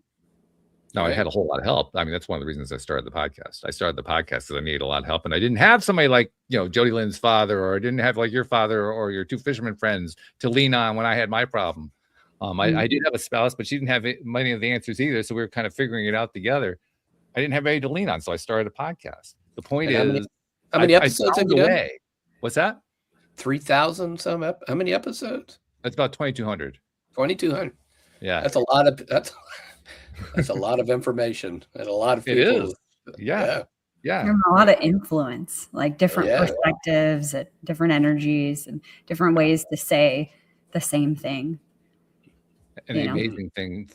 [SPEAKER 3] Now, I had a whole lot of help. I mean, that's one of the reasons I started the podcast. I started the podcast because I needed a lot of help, and I didn't have somebody like, Jody Lynn's father, or I didn't have like your father or your two fisherman friends to lean on when I had my problem. I did have a spouse, but she didn't have many of the answers either. So we were kind of figuring it out together. I didn't have anybody to lean on, so I started a podcast. The point is,
[SPEAKER 4] how many episodes have you done?
[SPEAKER 3] What's that?
[SPEAKER 4] 3,000 some. How many episodes?
[SPEAKER 3] That's about 2,200.
[SPEAKER 4] 2,200.
[SPEAKER 3] Yeah,
[SPEAKER 4] that's a lot of that's a lot of information and a lot of people.
[SPEAKER 3] It is. Yeah.
[SPEAKER 5] There's a lot of influence, like different perspectives, different energies, and different ways to say the same thing.
[SPEAKER 3] And the amazing thing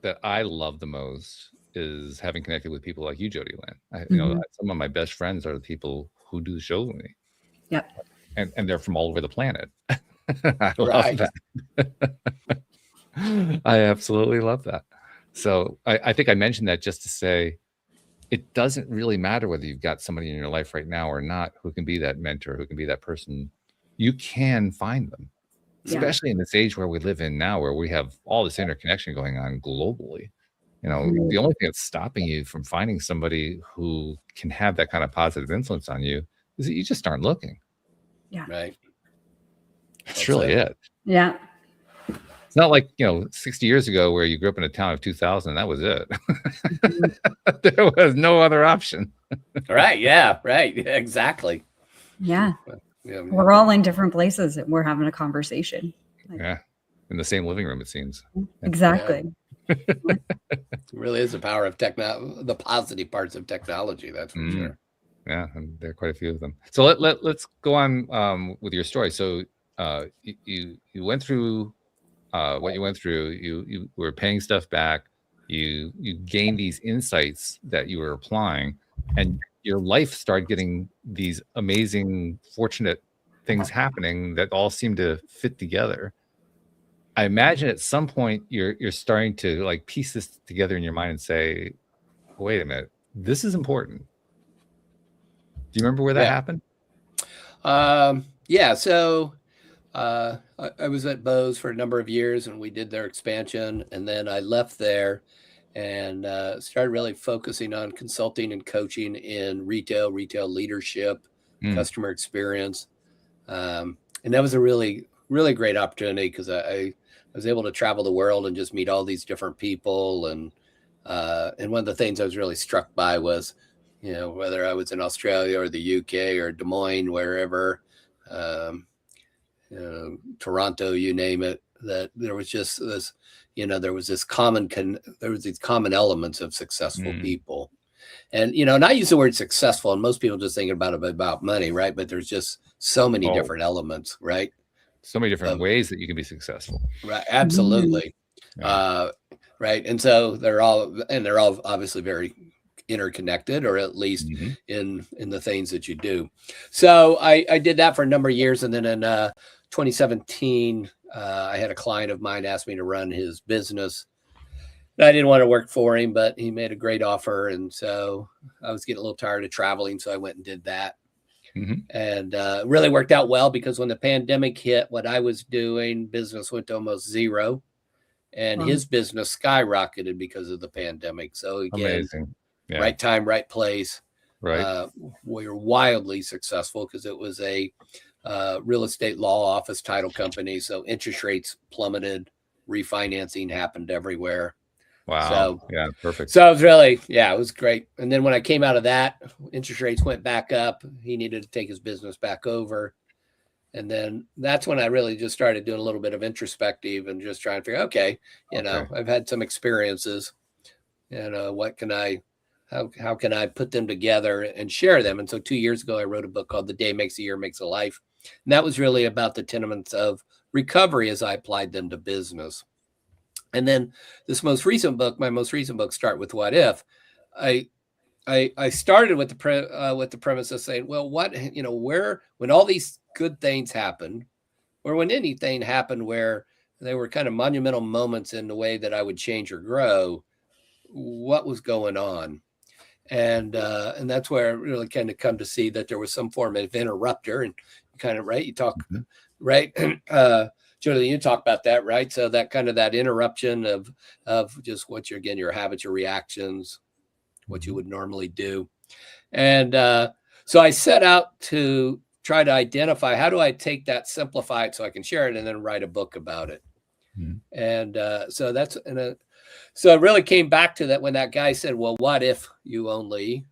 [SPEAKER 3] that I love the most is having connected with people like you, Jody Lynn. You know, some of my best friends are the people who do the shows with me.
[SPEAKER 5] Yep.
[SPEAKER 3] And they're from all over the planet. I love that. I absolutely love that. So I think I mentioned that just to say, it doesn't really matter whether you've got somebody in your life right now or not who can be that mentor, who can be that person. You can find them, especially in this age where we live in now, where we have all this interconnection going on globally. You know, the only thing that's stopping you from finding somebody who can have that kind of positive influence on you is that you just aren't looking.
[SPEAKER 5] Yeah.
[SPEAKER 4] Right.
[SPEAKER 3] That's really it.
[SPEAKER 5] Yeah.
[SPEAKER 3] It's not like, 60 years ago where you grew up in a town of 2,000 and that was it. There was no other option.
[SPEAKER 4] Right. Yeah. Right. Exactly.
[SPEAKER 5] Yeah.
[SPEAKER 4] Yeah.
[SPEAKER 5] We're all in different places and we're having a conversation.
[SPEAKER 3] Yeah. In the same living room, it seems.
[SPEAKER 5] Exactly.
[SPEAKER 4] It really is the power of the positive parts of technology. That's for sure.
[SPEAKER 3] Yeah, and there are quite a few of them. So let's go on with your story. So you went through what you went through. You were paying stuff back. You gained these insights that you were applying, and your life started getting these amazing, fortunate things happening that all seem to fit together. I imagine at some point you're starting to like piece this together in your mind and say, wait a minute, this is important. Do you remember where that happened?
[SPEAKER 4] Yeah. So I was at Bose for a number of years and we did their expansion. And then I left there and started really focusing on consulting and coaching in retail leadership, customer experience. And that was a really, really great opportunity because I was able to travel the world and just meet all these different people. And one of the things I was really struck by was, whether I was in Australia or the UK or Des Moines, wherever, Toronto, you name it, that there was just this, there was these common elements of successful people. And, and I use the word successful and most people just think about money, right? But there's just so many different elements, right?
[SPEAKER 3] So many different ways that you can be successful.
[SPEAKER 4] Right. Absolutely. Right. And so they're all obviously very interconnected, or at least in the things that you do. So I did that for a number of years. And then in 2017, I had a client of mine ask me to run his business. And I didn't want to work for him, but he made a great offer. And so I was getting a little tired of traveling. So I went and did that. And really worked out well because when the pandemic hit, what I was doing, business went to almost zero. And his business skyrocketed because of the pandemic. So again,
[SPEAKER 3] amazing. Yeah.
[SPEAKER 4] Right time, right place.
[SPEAKER 3] Right.
[SPEAKER 4] We were wildly successful because it was a real estate law office title company. So interest rates plummeted, refinancing happened everywhere.
[SPEAKER 3] Wow.
[SPEAKER 4] So,
[SPEAKER 3] yeah, perfect.
[SPEAKER 4] So it was really, it was great. And then when I came out of that, interest rates went back up. He needed to take his business back over. And then that's when I really just started doing a little bit of introspective and just trying to figure, okay, I've had some experiences, how can I put them together and share them? And so 2 years ago, I wrote a book called The Day Makes a Year Makes a Life. And that was really about the tenements of recovery as I applied them to business. And then my most recent book, Start With What If. I started with the premise of saying, well, when all these good things happened, or when anything happened where they were kind of monumental moments in the way that I would change or grow, what was going on? And that's where I really kind of come to see that there was some form of interrupter, and kind of, right. You talk, right. Jody, you talk about that, right? So that kind of that interruption of just your habits, your reactions, what you would normally do. And so I set out to try to identify, how do I take that, simplify it so I can share it, and then write a book about it. And so it really came back to that when that guy said, well, what if you only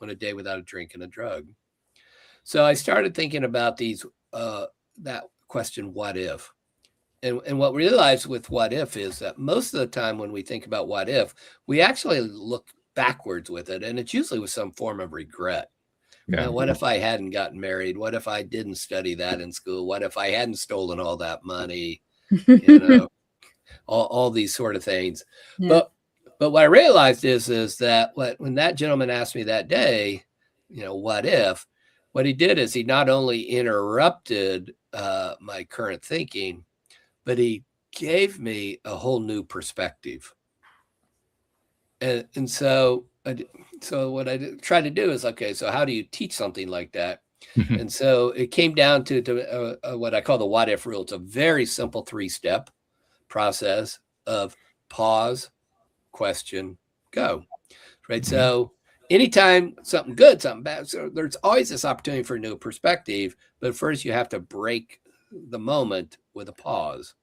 [SPEAKER 4] went a day without a drink and a drug? So I started thinking about that question, what if? And what we realized with what if is that most of the time when we think about what if, we actually look backwards with it. And it's usually with some form of regret.
[SPEAKER 3] Yeah.
[SPEAKER 4] What if I hadn't gotten married? What if I didn't study that in school? What if I hadn't stolen all that money? All these sort of things. Yeah. But what I realized is that when that gentleman asked me that day, what if, what he did is he not only interrupted my current thinking, but he gave me a whole new perspective. And so what I tried to do is, okay, so how do you teach something like that? And so it came down to what I call the what if rule. It's a very simple 3-step process of pause, question, go. Right. So anytime something good, something bad, so there's always this opportunity for a new perspective. But first, you have to break the moment with a pause.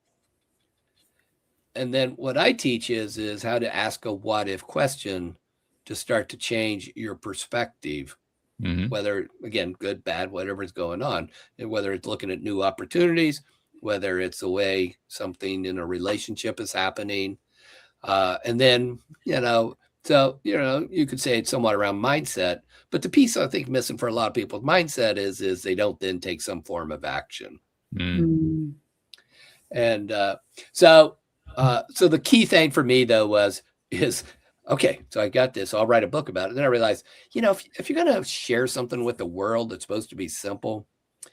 [SPEAKER 4] And then what I teach is how to ask a what if question to start to change your perspective. Whether, again, good, bad, whatever's going on, and whether it's looking at new opportunities, whether it's the way something in a relationship is happening. And then, so, you could say it's somewhat around mindset, but the piece I think missing for a lot of people with mindset is they don't then take some form of action. And so the key thing for me though is, okay, so I got this, I'll write a book about it. Then I realized, if you're going to share something with the world that's supposed to be simple,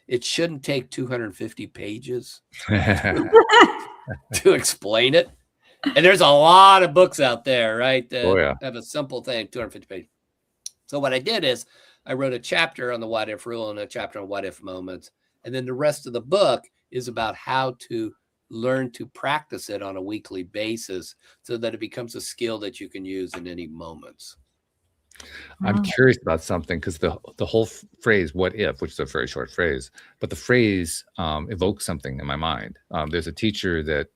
[SPEAKER 4] it shouldn't take 250 pages to explain it. And there's a lot of books out there, right, that have a simple thing, 250 pages. So what I did is I wrote a chapter on the what if rule and a chapter on what if moments. And then the rest of the book is about how to learn to practice it on a weekly basis so that it becomes a skill that you can use in any moments.
[SPEAKER 3] I'm curious about something because the whole phrase "what if," which is a very short phrase, but the phrase evokes something in my mind. There's a teacher that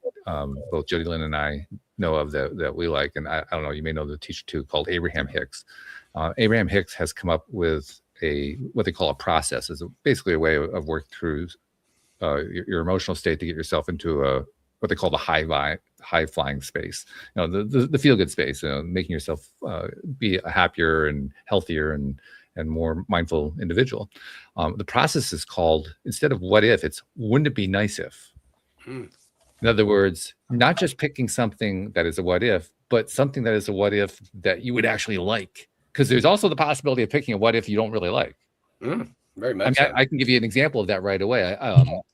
[SPEAKER 3] both Jody Lynn and I know of that we like, and I don't know, you may know the teacher too, called Abraham Hicks. Abraham Hicks has come up with what they call a process. It's basically a way of working through your emotional state to get yourself into what they call the high flying space, the feel good space, making yourself be a happier and healthier and more mindful individual. The process is called, instead of what if, it's wouldn't it be nice if. In other words, not just picking something that is a what if, but something that is a what if that you would actually like. Because there's also the possibility of picking a what if you don't really like.
[SPEAKER 4] Very much.
[SPEAKER 3] I can give you an example of that right away.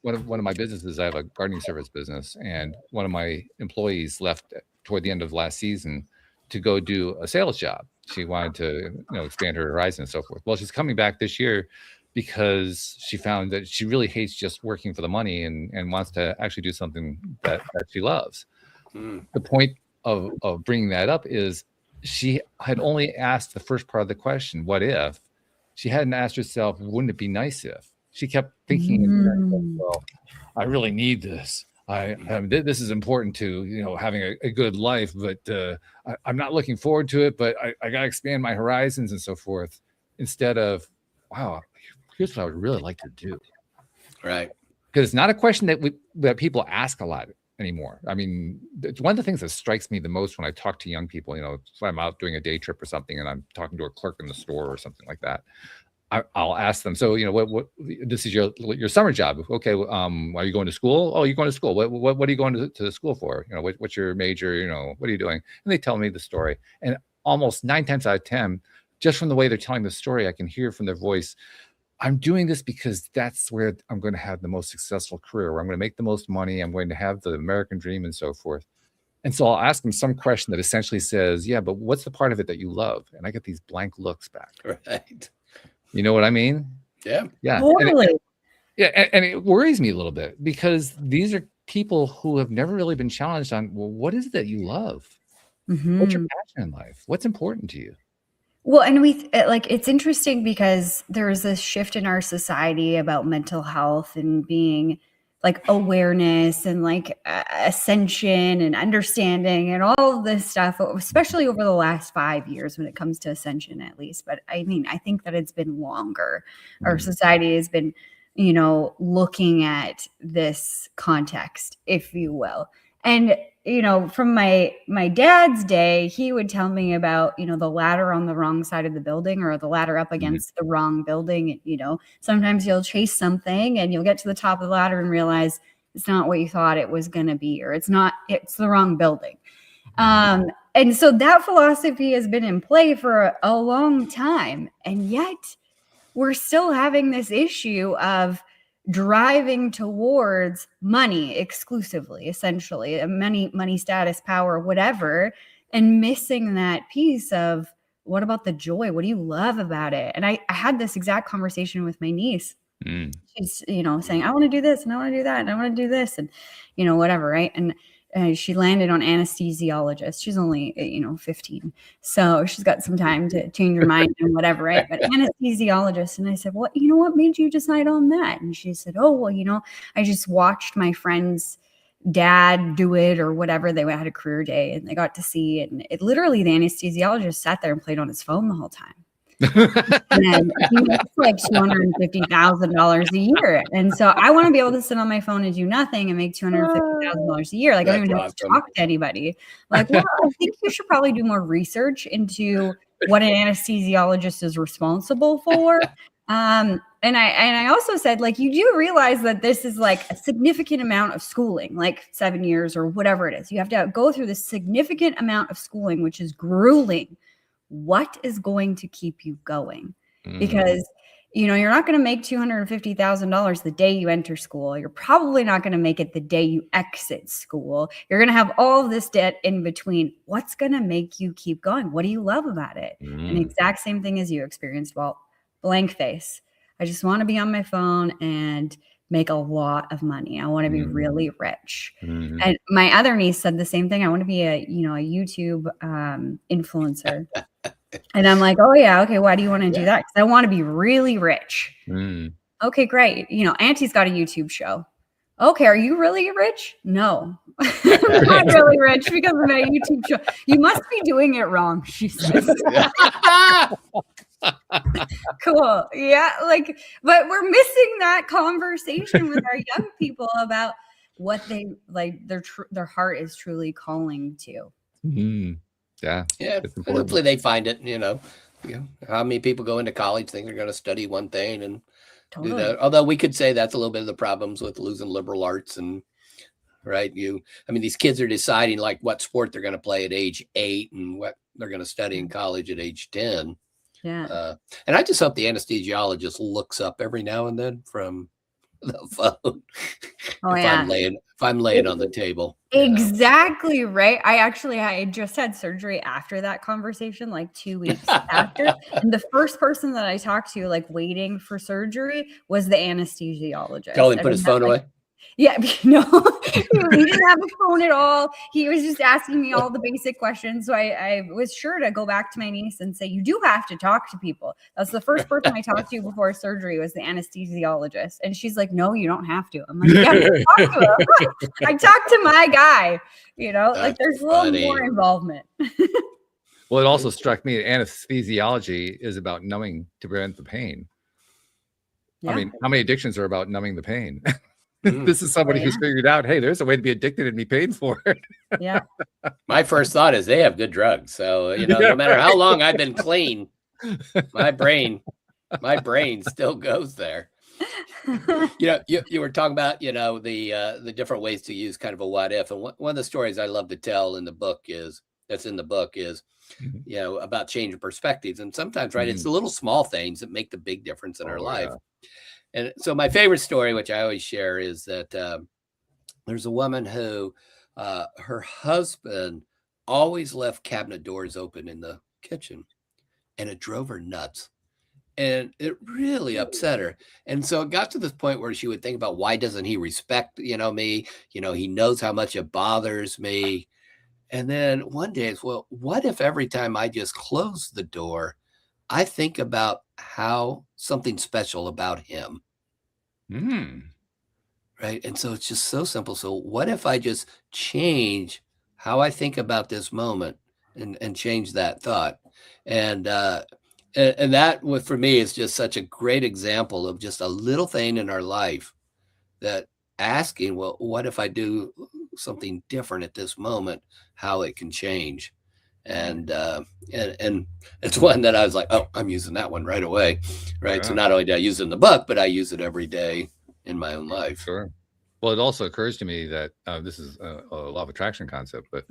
[SPEAKER 3] One of my businesses, I have a gardening service business, and one of my employees left toward the end of last season to go do a sales job. She wanted to, expand her horizon and so forth. Well, she's coming back this year because she found that she really hates just working for the money and wants to actually do something that she loves. The point of bringing that up is she had only asked the first part of the question, what if? She hadn't asked herself, wouldn't it be nice if? She kept thinking, well, I really need this. This is important to, having a good life, but I'm not looking forward to it, but I got to expand my horizons and so forth, instead of, wow, here's what I would really like to do.
[SPEAKER 4] Right.
[SPEAKER 3] Because it's not a question that people ask a lot anymore. I mean, it's one of the things that strikes me the most when I talk to young people, if I'm out doing a day trip or something and I'm talking to a clerk in the store or something like that, I'll ask them, so, what this is your summer job. Okay. Are you going to school? Oh, you're going to school. What are you going to school for? What's your major? What are you doing? And they tell me the story. And almost 9 times out of 10, just from the way they're telling the story, I can hear from their voice, I'm doing this because that's where I'm going to have the most successful career, where I'm going to make the most money. I'm going to have the American dream and so forth. And so I'll ask them some question that essentially says, yeah, but what's the part of it that you love? And I get these blank looks back.
[SPEAKER 4] Right.
[SPEAKER 3] You know what I mean?
[SPEAKER 4] Yeah.
[SPEAKER 3] Yeah.
[SPEAKER 5] Totally.
[SPEAKER 3] And it worries me a little bit because these are people who have never really been challenged on, well, what is it that you love? What's your passion in life? What's important to you?
[SPEAKER 5] Well, and it's interesting because there's this shift in our society about mental health and being like awareness and like ascension and understanding and all of this stuff, especially over the last 5 years when it comes to ascension, at least. But I mean, I think that it's been longer. Our society has been, looking at this context, if you will. And from my dad's day, he would tell me about, the ladder on the wrong side of the building or the ladder up against the wrong building. Sometimes you'll chase something and you'll get to the top of the ladder and realize it's not what you thought it was going to be, or it's the wrong building. And And so that philosophy has been in play for a long time. And yet we're still having this issue of driving towards money exclusively, essentially, money, status, power, whatever, and missing that piece of what about the joy? What do you love about it? And I had this exact conversation with my niece. She's, saying, I want to do this and I want to do that and I want to do this and, whatever. Right. And she landed on anesthesiologist. She's only, 15. So she's got some time to change her mind and whatever. Right. But anesthesiologist. And I said, what made you decide on that? And she said, oh, well, I just watched my friend's dad do it or whatever. They had a career day and they got to see it. And it literally, the anesthesiologist sat there and played on his phone the whole time. And he makes like $250,000 a year. And so I want to be able to sit on my phone and do nothing and make $250,000 a year. Like, I don't even have to talk to anybody. Like, well, I think you should probably do more research into what an anesthesiologist is responsible for. And I also said, like, you do realize that this is like a significant amount of schooling, like 7 years or whatever it is. You have to go through this significant amount of schooling, which is grueling. What is going to keep you going? Because, you're not going to make $250,000 the day you enter school. You're probably not going to make it the day you exit school. You're going to have all of this debt in between. What's going to make you keep going? What do you love about it? And the exact same thing as you experienced. Well, blank face. I just want to be on my phone and make a lot of money. I want to be really rich. And my other niece said the same thing. I want to be a YouTube influencer. And I'm like, oh yeah, okay. Why do you want to do that? Because I want to be really rich. Okay, great. Auntie's got a YouTube show. Okay, are you really rich? No, I'm not really rich because of my YouTube show. You must be doing it wrong, she says. Cool. Yeah. But we're missing that conversation with our young people about what they like, their heart is truly calling to.
[SPEAKER 3] Yeah.
[SPEAKER 4] Hopefully they find it, how many people go into college think they're going to study one thing and do that. Although we could say that's a little bit of the problems with losing liberal arts and right. These kids are deciding like what sport they're going to play at age 8 and what they're going to study in college at age 10.
[SPEAKER 5] Yeah.
[SPEAKER 4] And I just hope the anesthesiologist looks up every now and then from the phone.
[SPEAKER 5] Oh,
[SPEAKER 4] if I'm laying on the table.
[SPEAKER 5] Exactly right. I just had surgery after that conversation, like 2 weeks after. And the first person that I talked to, like waiting for surgery, was the anesthesiologist.
[SPEAKER 4] Tell him put his phone away.
[SPEAKER 5] Yeah, no, he didn't have a phone at all. He was just asking me all the basic questions. So I was sure to go back to my niece and say, you do have to talk to people. That's the first person I talked to before surgery was the anesthesiologist. And she's like, no, you don't have to. I'm like, yeah, talk to him. I talked to my guy, like there's a little more involvement.
[SPEAKER 3] Well, it also struck me that anesthesiology is about numbing to prevent the pain.
[SPEAKER 5] Yeah.
[SPEAKER 3] How many addictions are about numbing the pain? This is somebody who's figured out, hey, there's a way to be addicted and be paid for it.
[SPEAKER 5] Yeah.
[SPEAKER 4] My first thought is they have good drugs. So, no matter how long I've been clean, my brain still goes there. You were talking about, the different ways to use kind of a what if. And one of the stories I love to tell in the book is about changing perspectives. And sometimes, right, it's the little small things that make the big difference in our life. And so my favorite story, which I always share, is that there's a woman who her husband always left cabinet doors open in the kitchen, and it drove her nuts. And it really upset her. And so it got to this point where she would think about, why doesn't he respect, me? He knows how much it bothers me. And then one day it's, well, what if every time I just close the door, I think about how something special about him. Right. And so it's just so simple. So what if I just change how I think about this moment and change that thought? And that for me is just such a great example of just a little thing in our life that asking, well, what if I do something different at this moment, how it can change. And it's one that I was like, oh, I'm using that one right away. Right. So not only do I use it in the book, but I use it every day in my own life.
[SPEAKER 3] Sure. Well, it also occurs to me that this is a law of attraction concept, but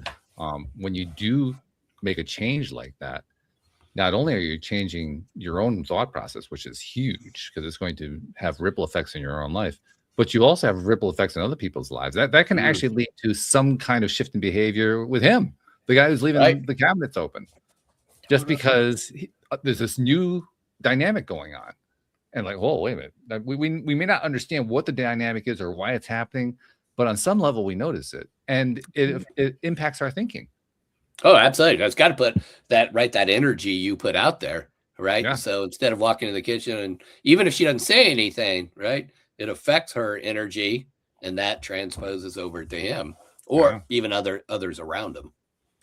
[SPEAKER 3] when you do make a change like that, not only are you changing your own thought process, which is huge because it's going to have ripple effects in your own life, but you also have ripple effects in other people's lives. That can actually lead to some kind of shift in behavior with him, the guy who's leaving the cabinets open, just because there's this new dynamic going on. And like, oh, wait a minute. We may not understand what the dynamic is or why it's happening, but on some level we notice it, and it impacts our thinking.
[SPEAKER 4] Oh, absolutely. It's got to put that energy you put out there, right?
[SPEAKER 3] Yeah.
[SPEAKER 4] So instead of walking in the kitchen, and even if she doesn't say anything, right, it affects her energy, and that transposes over to him or even others around him.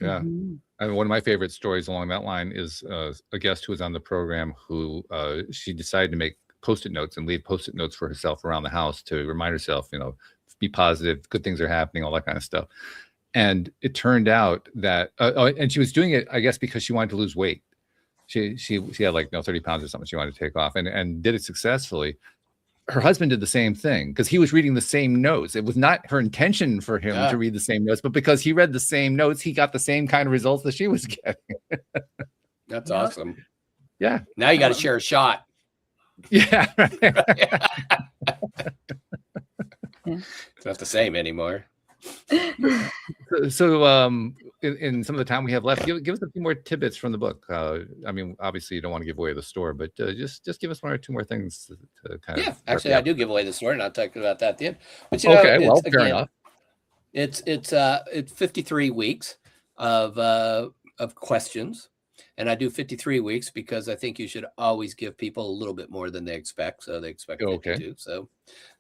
[SPEAKER 3] Yeah. I mean, one of my favorite stories along that line is a guest who was on the program who she decided to make Post-it notes and leave Post-it notes for herself around the house to remind herself, be positive, good things are happening, all that kind of stuff. And it turned out that, and she was doing it, I guess, because she wanted to lose weight. She had like 30 pounds or something she wanted to take off, and did it successfully. Her husband did the same thing because he was reading the same notes. It was not her intention for him to read the same notes, but because he read the same notes, he got the same kind of results that she was getting. That's
[SPEAKER 4] awesome.
[SPEAKER 3] Yeah.
[SPEAKER 4] Now you got to share a shot.
[SPEAKER 3] Yeah.
[SPEAKER 4] It's not the same anymore.
[SPEAKER 3] So in some of the time we have left, give us a few more tidbits from the book. I mean, obviously you don't want to give away the store, but just give us one or two more things to kind of.
[SPEAKER 4] Actually, I do give away the store, and I'll talk about that at the end. But
[SPEAKER 3] fair enough.
[SPEAKER 4] It's 53 weeks of questions, and I do 53 weeks because I think you should always give people a little bit more than they expect. So they expect 52. So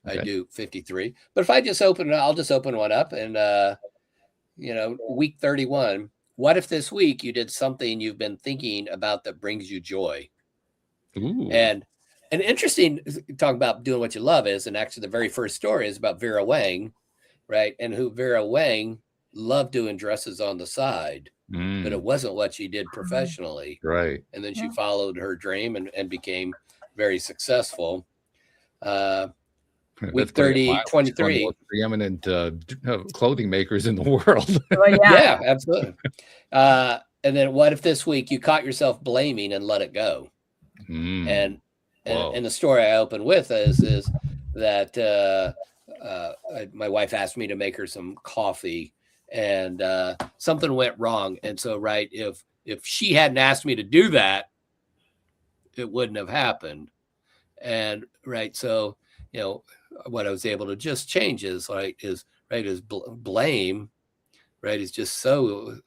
[SPEAKER 4] I do 53. But if I just I'll just open one up, and week 31. What if this week you did something you've been thinking about that brings you joy?
[SPEAKER 3] Ooh.
[SPEAKER 4] And interesting talk about doing what you love is, and actually the very first story is about Vera Wang, right? And who Vera Wang loved doing dresses on the side, but it wasn't what she did professionally.
[SPEAKER 3] Right.
[SPEAKER 4] And then she followed her dream and became very successful. Week 30, 23.
[SPEAKER 3] Preeminent clothing makers in the world.
[SPEAKER 4] Yeah, absolutely. And then what if this week you caught yourself blaming and let it go? And the story I open with is that my wife asked me to make her some coffee, and something went wrong. And so, if she hadn't asked me to do that, it wouldn't have happened. And so, what I was able to just change is blame, is just so,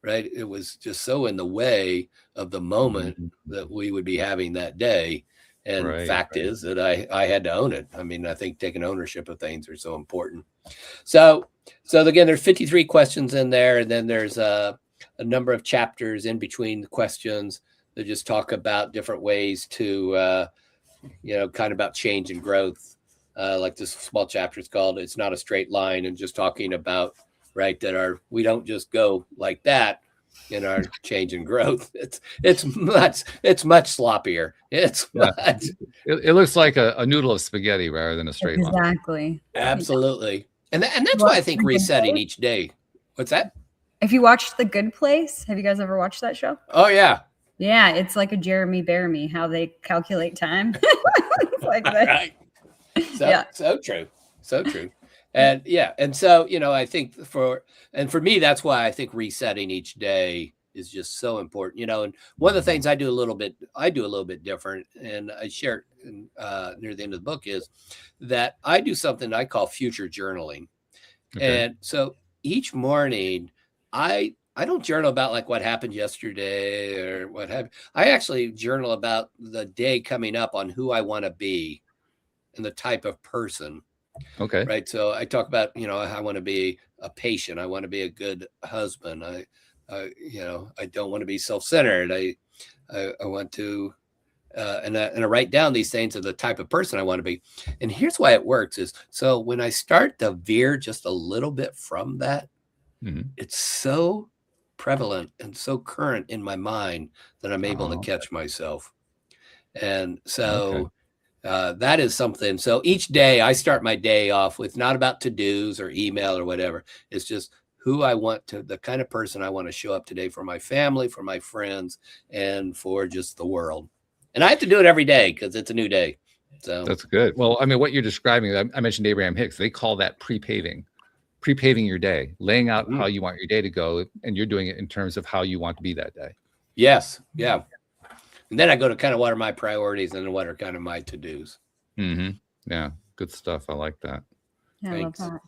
[SPEAKER 4] it was just so in the way of the moment that we would be having that day. And fact is that I had to own it. I mean, I think taking ownership of things are so important. So again, there's 53 questions in there, and then there's a number of chapters in between the questions that just talk about different ways to, kind of about change and growth. Like this small chapter is called "It's Not a Straight Line," and just talking about that we don't just go like that in our change and growth. It's much sloppier.
[SPEAKER 3] It looks like a noodle of spaghetti rather than a straight line.
[SPEAKER 5] Exactly.
[SPEAKER 4] Absolutely. And that's why I think resetting each day. What's that?
[SPEAKER 5] If you watched The Good Place, have you guys ever watched that show?
[SPEAKER 4] Oh yeah.
[SPEAKER 5] Yeah, it's like a Jeremy Bearimy, how they calculate time. It's like that.
[SPEAKER 4] Right. So true. So true. And and so, I think for me, that's why I think resetting each day is just so important. And one of the things I do a little bit different, and I share near the end of the book, is that I do something I call future journaling. Okay. And so each morning I don't journal about like what happened yesterday or what happened. I actually journal about the day coming up on who I want to be and the type of person.
[SPEAKER 3] Okay.
[SPEAKER 4] Right. So I talk about, I want to be a patient. I want to be a good husband. I don't want to be self-centered. I want to, and I write down these things of the type of person I want to be. And here's why it works is, so when I start to veer just a little bit from that, it's so prevalent and so current in my mind that I'm able to catch myself. And so that is something. So each day I start my day off with not about to-dos or email or whatever. It's just who I want to, the kind of person I want to show up today for my family, for my friends, and for just the world. And I have to do it every day because it's a new day. So
[SPEAKER 3] that's good. Well, I mean, what you're describing, I mentioned Abraham Hicks. They call that pre-paving your day, laying out how you want your day to go. And you're doing it in terms of how you want to be that day.
[SPEAKER 4] Yes. Yeah. And then I go to kind of what are my priorities and what are kind of my to-dos.
[SPEAKER 3] Yeah. Good stuff. I like that.
[SPEAKER 5] Yeah, I love that.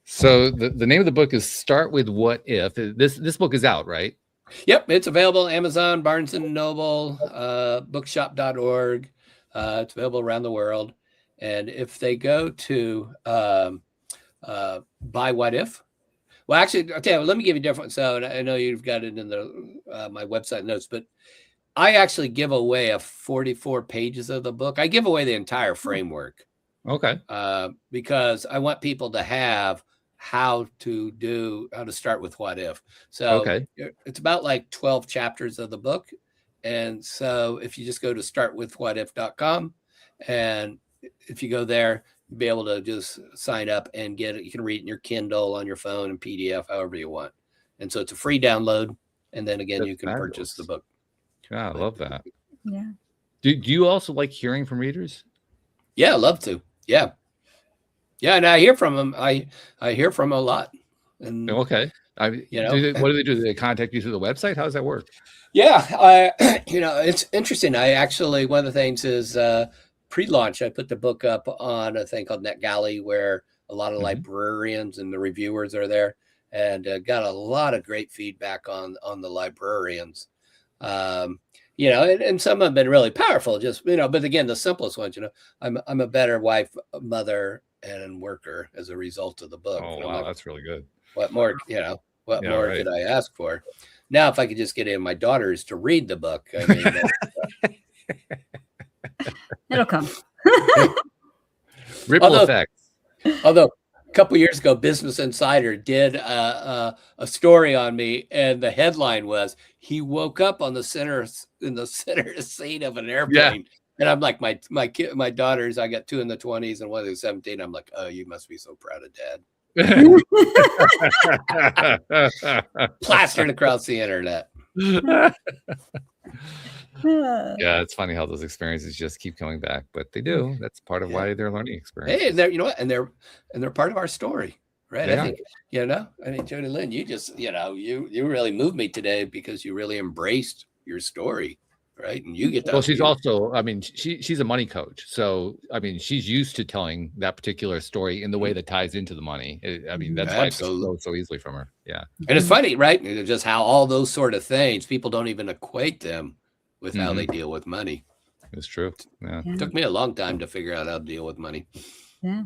[SPEAKER 3] So the name of the book is Start With What If. This book is out, right?
[SPEAKER 4] Yep. It's available Amazon, Barnes and Noble, bookshop.org. It's available around the world. And if they go to Buy What If, well, actually, I'll tell you, let me give you a different. So I know you've got it in the my website notes, but I actually give away 44 pages of the book. I give away the entire framework.
[SPEAKER 3] Okay.
[SPEAKER 4] Because I want people to have how to start with what if. So it's about like 12 chapters of the book. And so if you just go to startwithwhatif.com, and if you go there, you'll be able to just sign up and get it. You can read it in your Kindle, on your phone, and PDF, however you want. And so it's a free download. And then again, you can purchase the book.
[SPEAKER 3] Yeah, I love that.
[SPEAKER 5] Yeah.
[SPEAKER 3] Do you also like hearing from readers?
[SPEAKER 4] Yeah, I love to. Yeah. Yeah. And I hear from them. I hear from them a lot. And
[SPEAKER 3] okay. What do they do? Do they contact you through the website? How does that work?
[SPEAKER 4] Yeah. It's interesting. I actually, one of the things is pre-launch, I put the book up on a thing called NetGalley, where a lot of librarians and the reviewers are there, and got a lot of great feedback on the librarians. And some have been really powerful, just, but again, the simplest ones, I'm a better wife, mother, and worker as a result of the book.
[SPEAKER 3] Oh, wow. That's really good.
[SPEAKER 4] What more, more could I ask for? Now, if I could just get in my daughters to read the book, I mean,
[SPEAKER 5] it'll come.
[SPEAKER 3] Ripple effects.
[SPEAKER 4] Although a couple of years ago, Business Insider did a story on me, and the headline was, "He woke up in the center seat of an airplane." Yeah. And I'm like, my daughters, I got 2 in the 20s and one who's 17. I'm like, oh, you must be so proud of Dad. Plastered across the internet.
[SPEAKER 3] Yeah, it's funny how those experiences just keep coming back, but they do. That's part of why they're learning experiences.
[SPEAKER 4] Hey, and they're part of our story, right? Yeah. I think, Jody Lynn, you just, you really moved me today because you really embraced your story. Right. And you get that.
[SPEAKER 3] Well, she's also, she's a money coach. So, she's used to telling that particular story in the way that ties into the money. That's why it flows so easily from her. Yeah.
[SPEAKER 4] And it's funny, right? Just how all those sort of things, people don't even equate them with how they deal with money.
[SPEAKER 3] It's true. Yeah.
[SPEAKER 4] It took me a long time to figure out how to deal with money.
[SPEAKER 5] Yeah.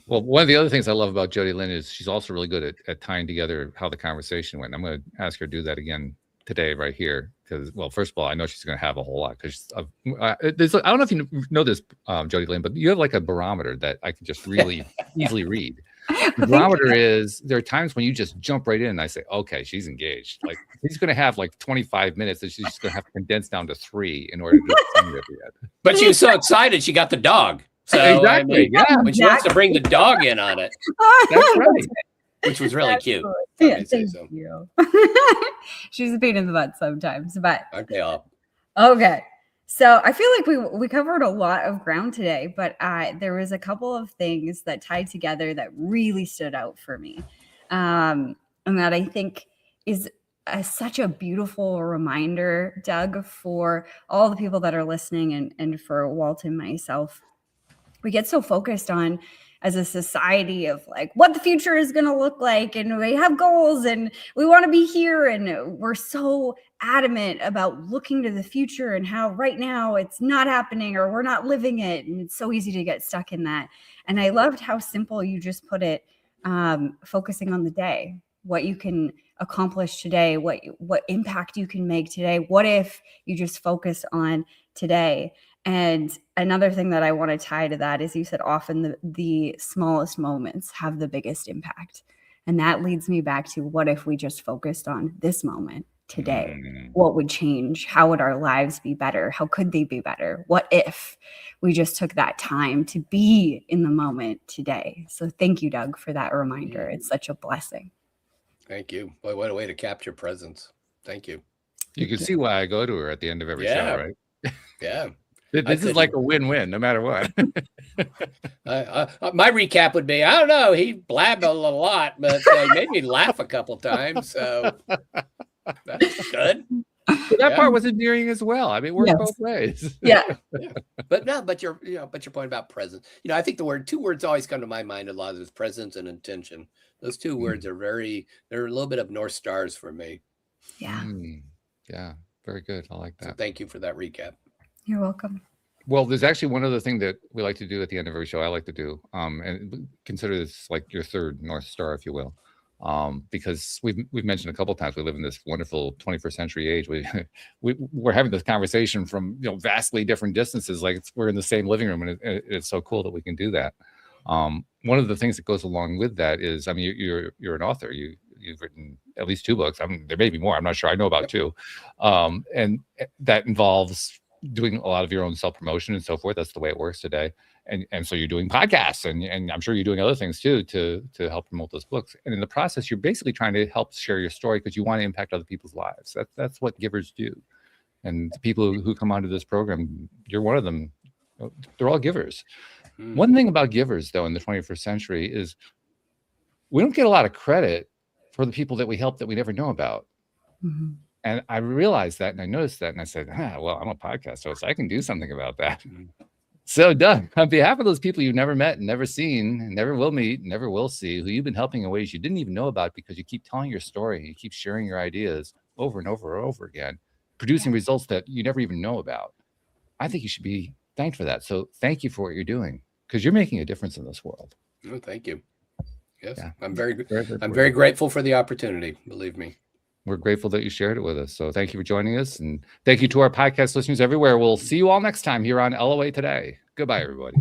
[SPEAKER 3] Well, one of the other things I love about Jody Lynn is she's also really good at tying together how the conversation went. I'm going to ask her to do that again today, right here. Because, well, first of all, I know she's going to have a whole lot. Because I don't know if you know this, Jody Lynn, but you have like a barometer that I can just really easily read. The barometer is, there are times when you just jump right in and I say, okay, she's engaged. Like, he's going to have like 25 minutes that she's just going to have to condense down to 3 in order to do it.
[SPEAKER 4] But she was so excited she got the dog. So
[SPEAKER 3] exactly.
[SPEAKER 4] When she wants to bring the dog in on it.
[SPEAKER 3] That's right.
[SPEAKER 4] Which was really cute.
[SPEAKER 5] Yeah, thank you. She's a pain in the butt sometimes, but okay. So I feel like we covered a lot of ground today, but there was a couple of things that tied together that really stood out for me, and that I think is such a beautiful reminder, Doug, for all the people that are listening, and for Walt and myself. We get so focused on, as a society, of like what the future is going to look like, and we have goals and we want to be here, and we're so adamant about looking to the future and how right now it's not happening or we're not living it, and it's so easy to get stuck in that. And I loved how simple you just put it, focusing on the day, what you can accomplish today, what impact you can make today. What if you just focus on today? And another thing that I want to tie to that is, you said often the smallest moments have the biggest impact. And that leads me back to, what if we just focused on this moment today? What would change? How would our lives be better? How could they be better? What if we just took that time to be in the moment today? So thank you, Doug, for that reminder. It's such a blessing.
[SPEAKER 4] Thank you. Boy, what a way to capture presence. Thank you.
[SPEAKER 3] You can see why I go to her at the end of every show, right?
[SPEAKER 4] Yeah.
[SPEAKER 3] This is like a win-win, no matter what.
[SPEAKER 4] My recap would be, I don't know, he blabbed a lot, but he made me laugh a couple times. So that's good.
[SPEAKER 3] That part was endearing as well. I mean, it works both ways.
[SPEAKER 5] Yeah.
[SPEAKER 4] But your point about presence. I think two words always come to my mind a lot, is presence and intention. Those two words are they're a little bit of North Stars for me.
[SPEAKER 5] Yeah.
[SPEAKER 3] Yeah. Very good. I like that.
[SPEAKER 4] So thank you for that recap.
[SPEAKER 5] You're welcome.
[SPEAKER 3] Well, there's actually one other thing that we like to do at the end of every show. I like to do, and consider this like your third North Star, if you will, because we've mentioned a couple of times we live in this wonderful 21st century age. We're having this conversation from vastly different distances, like we're in the same living room, and it's so cool that we can do that. One of the things that goes along with that is, I mean, you're an author. You've written at least 2 books. I mean, there may be more. I'm not sure. I know about 2, and that involves doing a lot of your own self-promotion and so forth. That's the way it works today. And so you're doing podcasts, and I'm sure you're doing other things too to help promote those books. And in the process, you're basically trying to help share your story because you want to impact other people's lives. That's what givers do. And the people who come onto this program, you're one of them. They're all givers. One thing about givers, though, in the 21st century is we don't get a lot of credit for the people that we help that we never know about.
[SPEAKER 5] Mm-hmm.
[SPEAKER 3] And I realized that, and I noticed that, and I said, well, I'm a podcast host, so I can do something about that. So, Doug, on behalf of those people you've never met, never seen, never will meet, never will see, who you've been helping in ways you didn't even know about because you keep telling your story, you keep sharing your ideas over and over and over again, producing results that you never even know about, I think you should be thanked for that. So thank you for what you're doing, because you're making a difference in this world.
[SPEAKER 4] Oh, thank you. Yes,
[SPEAKER 3] Yeah.
[SPEAKER 4] I'm very grateful for the opportunity. Believe me.
[SPEAKER 3] We're grateful that you shared it with us. So thank you for joining us. And thank you to our podcast listeners everywhere. We'll see you all next time here on LOA Today. Goodbye, everybody.